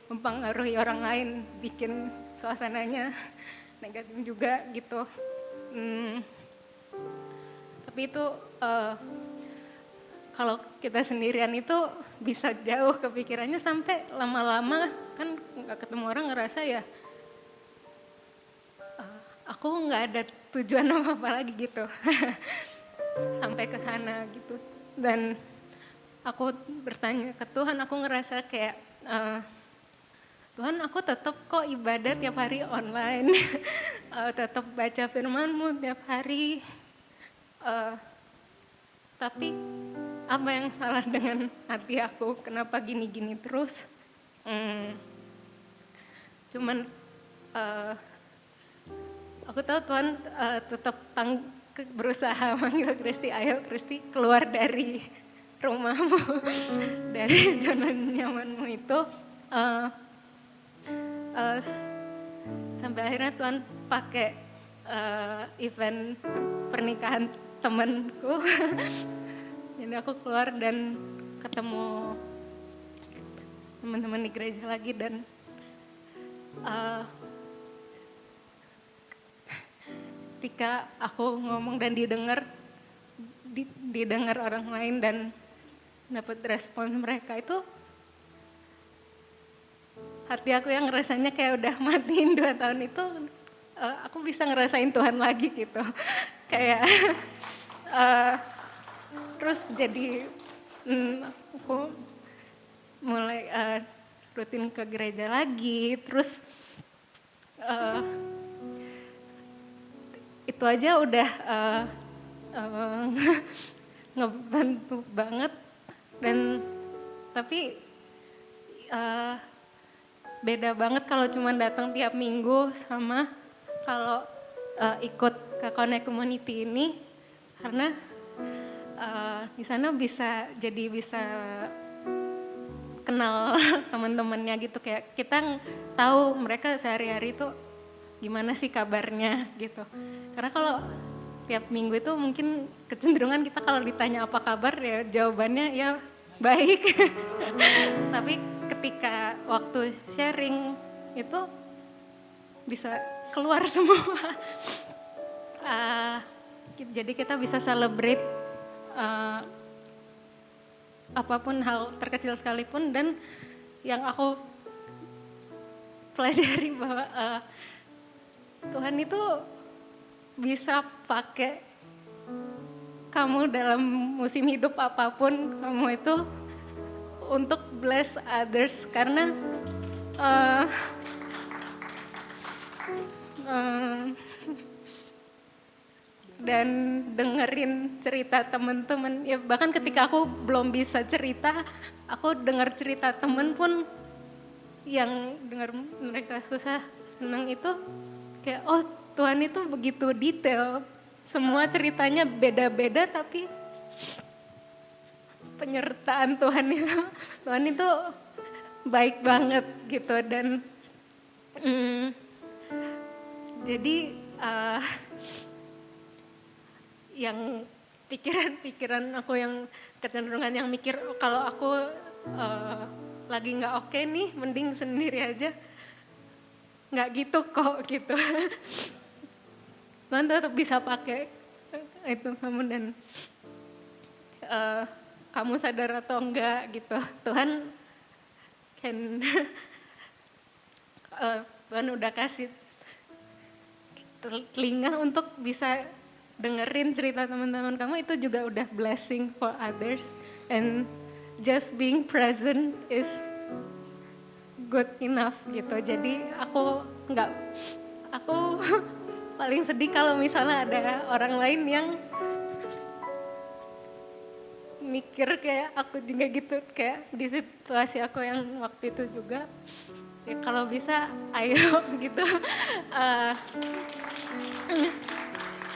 mempengaruhi orang lain, bikin suasananya negatif juga gitu. Tapi itu kalau kita sendirian itu bisa jauh kepikirannya sampai lama-lama kan nggak ketemu orang ngerasa ya aku nggak ada tujuan apa-apa lagi gitu. sampai ke sana gitu. Dan aku bertanya ke Tuhan, aku ngerasa kayak Tuhan, aku tetap kok ibadah tiap hari online, tetap baca firman-Mu tiap hari. Tapi apa yang salah dengan hati aku? Kenapa gini-gini terus? Cuman aku tahu Tuhan tetap berusaha manggil Kristi, ayo Kristi keluar dari rumahmu, dari zona nyamanmu itu. Sampai akhirnya Tuhan pakai event pernikahan temanku. Jadi aku keluar dan ketemu teman-teman di gereja lagi dan ketika aku ngomong dan didengar orang lain dan dapat respon mereka itu, hati aku yang rasanya kayak udah matiin 2 tahun itu, aku bisa ngerasain Tuhan lagi gitu. Kayak terus jadi aku mulai rutin ke gereja lagi, terus itu aja udah ngebantu banget. Dan tapi beda banget kalau cuma datang tiap minggu sama kalau ikut ke Connect Community ini, karena di sana bisa kenal teman-temannya gitu, kayak kita tahu mereka sehari-hari itu gimana sih kabarnya gitu. Karena kalau tiap minggu itu mungkin kecenderungan kita kalau ditanya apa kabar ya jawabannya ya baik. Tapi ketika waktu sharing itu bisa keluar semua. Jadi kita bisa celebrate apapun hal terkecil sekalipun. Dan yang aku pelajari bahwa Tuhan itu bisa pakai kamu dalam musim hidup apapun kamu itu untuk bless others. Karena dan dengerin cerita teman-teman, ya bahkan ketika aku belum bisa cerita, aku dengar cerita temen pun yang dengar mereka susah senang itu kayak, oh Tuhan itu begitu detail, semua ceritanya beda-beda tapi penyertaan Tuhan itu baik banget gitu. Dan jadi yang pikiran aku yang kecenderungan yang mikir kalau aku lagi nggak oke nih mending sendiri aja, nggak gitu kok gitu. Tuhan tetap bisa pakai itu kamu, dan kamu sadar atau enggak gitu, Tuhan Tuhan udah kasih telinga untuk bisa dengerin cerita teman-teman kamu, itu juga udah blessing for others. And just being present is good enough gitu. Jadi aku paling sedih kalau misalnya ada orang lain yang mikir kayak aku juga gitu, kayak di situasi aku yang waktu itu juga. Ya kalau bisa ayo gitu.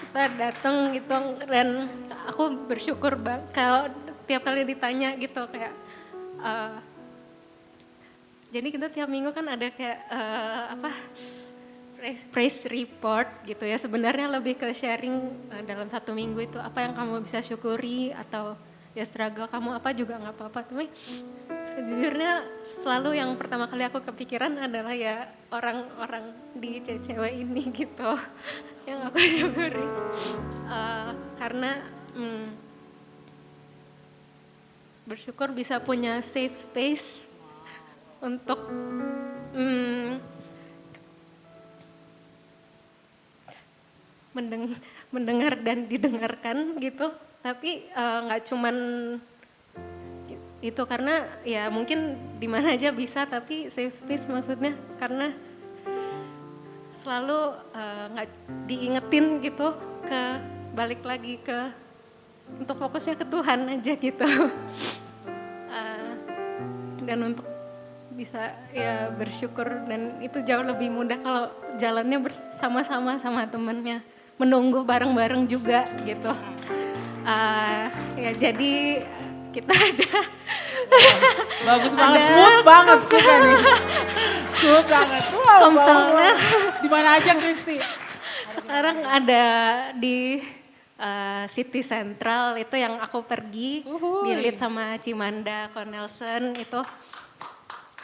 Kita datang gitu, dan aku bersyukur kalau tiap kali ditanya gitu kayak jadi kita tiap minggu kan ada kayak praise report gitu ya. Sebenarnya lebih ke sharing dalam 1 minggu itu apa yang kamu bisa syukuri, atau ya struggle kamu apa juga nggak apa-apa. Tapi sejujurnya selalu yang pertama kali aku kepikiran adalah ya orang-orang di cewek ini gitu yang aku syukuri. Karena bersyukur bisa punya safe space untuk mendengar dan didengarkan gitu. Tapi nggak cuman itu, karena ya mungkin di mana aja bisa, tapi safe space maksudnya karena selalu nggak diingetin gitu, balik lagi ke untuk fokusnya ke Tuhan aja gitu. Dan untuk bisa ya bersyukur, dan itu jauh lebih mudah kalau jalannya bersama-sama sama temennya, menunggu bareng-bareng juga gitu. Ya jadi kita ada Bagus banget, smooth banget suka nih. Smooth banget. Wow, Komselnya di mana aja Kristi? sekarang ada di City Central, itu yang aku pergi di lead sama Cimanda Cornelsen itu.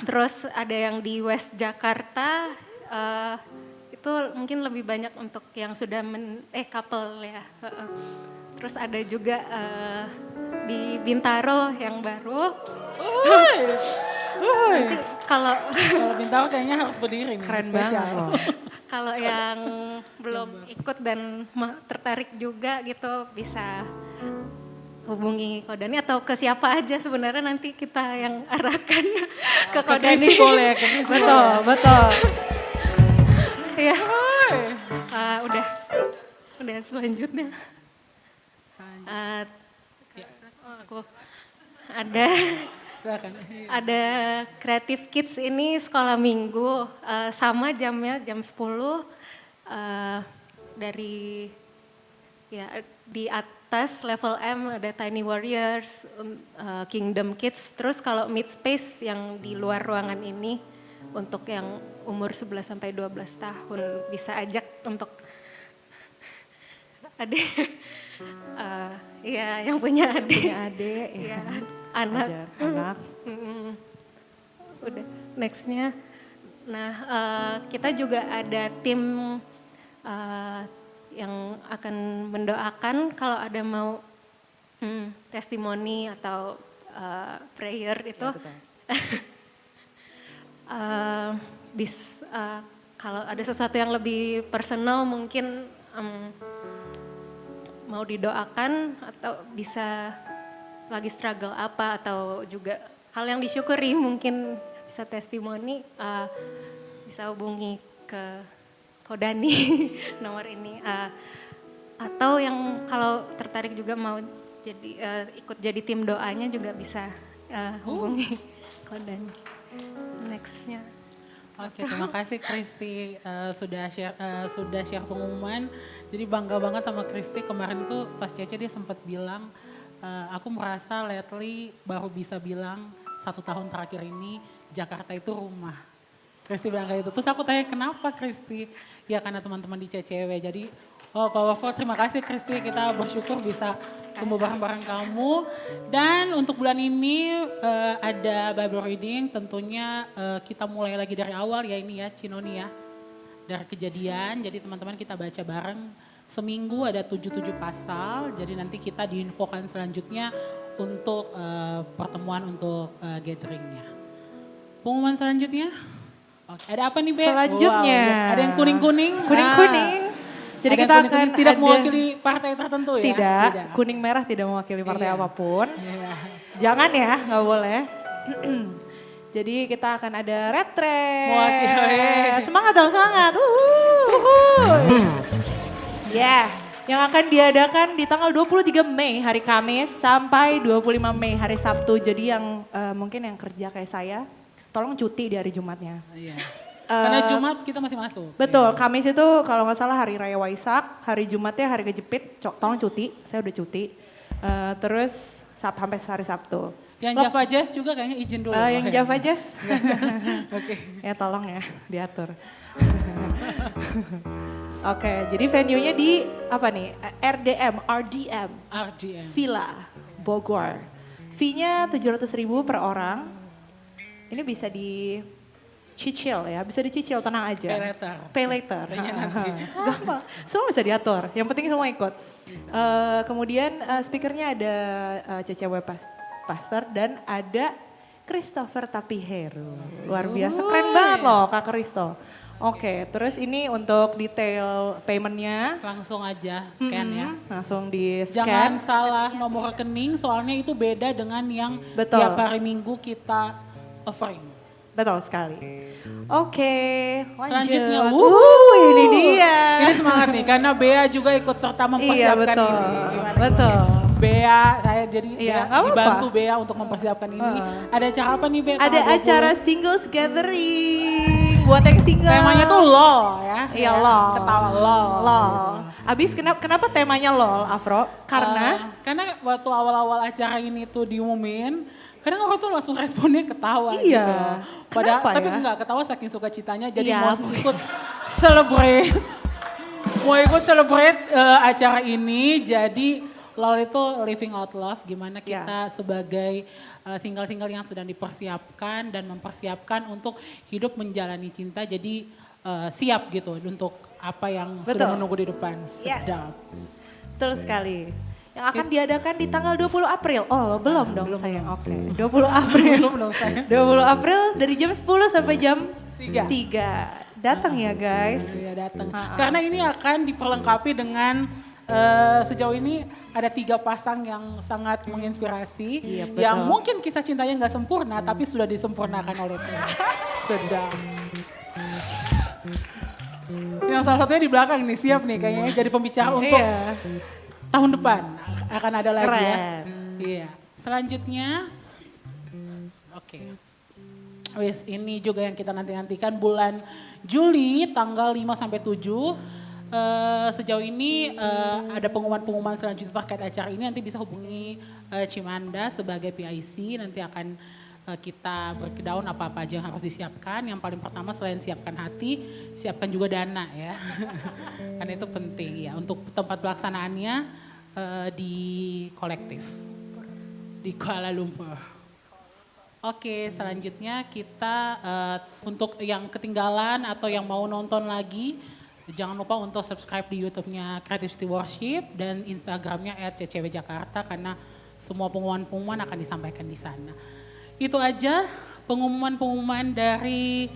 Terus ada yang di West Jakarta, itu mungkin lebih banyak untuk yang sudah couple ya. Terus ada juga di Bintaro yang baru. Nanti kalau Bintaro kayaknya harus berdiri nih. Keren spesial. banget loh. kalau yang belum ikut dan tertarik juga gitu bisa hubungi Kodani atau ke siapa aja, sebenarnya nanti kita yang arahkan ke Kodani. Kristi boleh, ke Kristi Betul, betul. Ya, udah selanjutnya. Aku Silakan. ada Creative Kids ini sekolah minggu, sama jamnya jam 10, dari ya di atas level M ada Tiny Warriors, Kingdom Kids. Terus kalau Mid Space yang di luar ruangan ini untuk yang umur 11 sampai 12 tahun bisa ajak untuk adik, ya yang punya adik. Punya adik, ya, anak. Ajar anak. Udah, nextnya. Nah, kita juga ada tim yang akan mendoakan kalau ada mau testimoni atau prayer itu. Ya, kalau ada sesuatu yang lebih personal mungkin mau didoakan, atau bisa lagi struggle apa, atau juga hal yang disyukuri mungkin bisa testimoni, bisa hubungi ke Kodani nomor ini, atau yang kalau tertarik juga mau jadi ikut jadi tim doanya juga bisa hubungi Kodani. Nextnya. Oke, terima kasih Kristi sudah share pengumuman. Jadi bangga banget sama Kristi. Kemarin tuh pas Cece dia sempat bilang, aku merasa lately baru bisa bilang 1 tahun terakhir ini Jakarta itu rumah. Kristi bilang kayak itu. Terus aku tanya kenapa Kristi? Ya karena teman-teman di CCW. Jadi powerful, terima kasih Kristi. Kita bersyukur bisa tumbuh bareng-bareng kamu. Dan untuk bulan ini ada Bible reading, tentunya kita mulai lagi dari awal ya ini ya Cinoni ya. Dari Kejadian, jadi teman-teman kita baca bareng. Seminggu ada 7 pasal, jadi nanti kita diinfokan selanjutnya untuk pertemuan untuk gatheringnya. Pengumuman selanjutnya, oke, ada apa nih Be? Selanjutnya. Wow, ada yang kuning-kuning. Kuning-kuning. Jadi Ada kita yang akan kuning-kuning, tidak ada- mewakili partai tertentu ya? Tidak, kuning merah tidak mewakili partai Iya. apapun. Iya. Jangan ya, nggak boleh. Jadi kita akan ada retret. Mewakili. Semangat dong, semangat. Ya, yang akan diadakan di tanggal 23 Mei hari Kamis sampai 25 Mei hari Sabtu. Jadi yang mungkin yang kerja kayak saya, tolong cuti di hari Jumatnya. Iya. Karena Jumat kita masih masuk. Betul, Kamis itu kalau nggak salah hari Raya Waisak, hari Jumatnya hari kejepit, tolong cuti, saya udah cuti. Terus sampai hari Sabtu. Yang Java Jazz juga kayaknya izin dulu. Yang Java Jazz, Oke. ya tolong ya diatur. Oke, jadi venue-nya di apa nih? RDM, RGM. Villa Bogor. Fee-nya 700.000 per orang. Ini bisa dicicil ya, bisa dicicil, tenang aja. Pay later. Pay later. Pay-nya nanti. Gampang, semua bisa diatur. Yang penting semua ikut. Kemudian speakernya ada CCW Pastor dan ada Christopher Tapiheru. Luar biasa, keren banget loh Kak Kristo. Oke, terus ini untuk detail paymentnya. Langsung aja scan ya. Langsung di Jangan scan. salah nomor rekening soalnya itu beda dengan yang Betul. tiap hari Minggu kita offering. Betul sekali. Oke, lanjut. Selanjutnya, Ini dia. Ini semangat nih karena Bea juga ikut serta Iya mempersiapkan betul, ini. Gimana, betul. Bea, saya jadi Iya, Bea, nggak apa-apa. dibantu Bea untuk mempersiapkan ini. Ada acara apa nih Bea? Ada Tanggal 20? acara singles gathering buat yang single. Temanya tuh LOL ya. Iya Ya, LOL. Ketawa LOL. LOL. Abis kenapa temanya LOL, Afro? Karena waktu awal-awal acara ini tuh diumumin, kadang orang tuh langsung responnya ketawa. Iya. Gitu. Kenapa Tapi ya? enggak ketawa saking sukacitanya, jadi Iya, mau ikut celebrate. Mau ikut celebrate acara ini, jadi LOL itu Living Out Love, gimana Iya. kita sebagai single-single yang sedang dipersiapkan dan mempersiapkan untuk hidup menjalani cinta, jadi siap gitu untuk apa yang sudah Betul. menunggu di depan. Yes. Sedap. Betul sekali. Yang akan diadakan di tanggal 20 April. Oh, belum dong sayang. Oke. 20 April. Belum dong saya. 20 April dari jam 10 sampai jam 3. 3. Datang ya guys. Ya datang. Karena ini akan diperlengkapi dengan sejauh ini ada 3 pasang yang sangat menginspirasi. Iya, betul. Yang mungkin kisah cintanya nggak sempurna tapi sudah disempurnakan oleh Tuhan. Sedang. Yang salah satunya di belakang nih, siap nih kayaknya jadi pembicara untuk Iya. tahun depan. Akan ada lagi ya. Keren. Iya. Selanjutnya, oke. Wis, ini juga yang kita nanti-nantikan bulan Juli tanggal 5 sampai 7. Sejauh ini ada pengumuman-pengumuman selanjutnya terkait acara ini, nanti bisa hubungi Cimanda sebagai PIC, nanti akan kita breakdown apa-apa aja yang harus disiapkan. Yang paling pertama selain siapkan hati, siapkan juga dana ya. Karena itu penting ya untuk tempat pelaksanaannya di kolektif di Kuala Lumpur. Oke, selanjutnya kita untuk yang ketinggalan atau yang mau nonton lagi, jangan lupa untuk subscribe di YouTube-nya Creative City Worship dan Instagram-nya @ccwjakarta karena semua pengumuman-pengumuman akan disampaikan di sana. Itu aja pengumuman-pengumuman dari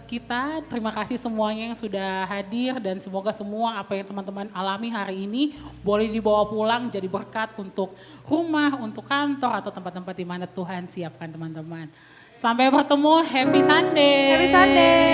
kita. Terima kasih semuanya yang sudah hadir dan semoga semua apa yang teman-teman alami hari ini boleh dibawa pulang jadi berkat untuk rumah, untuk kantor atau tempat-tempat di mana Tuhan siapkan teman-teman. Sampai bertemu, happy Sunday. Happy Sunday.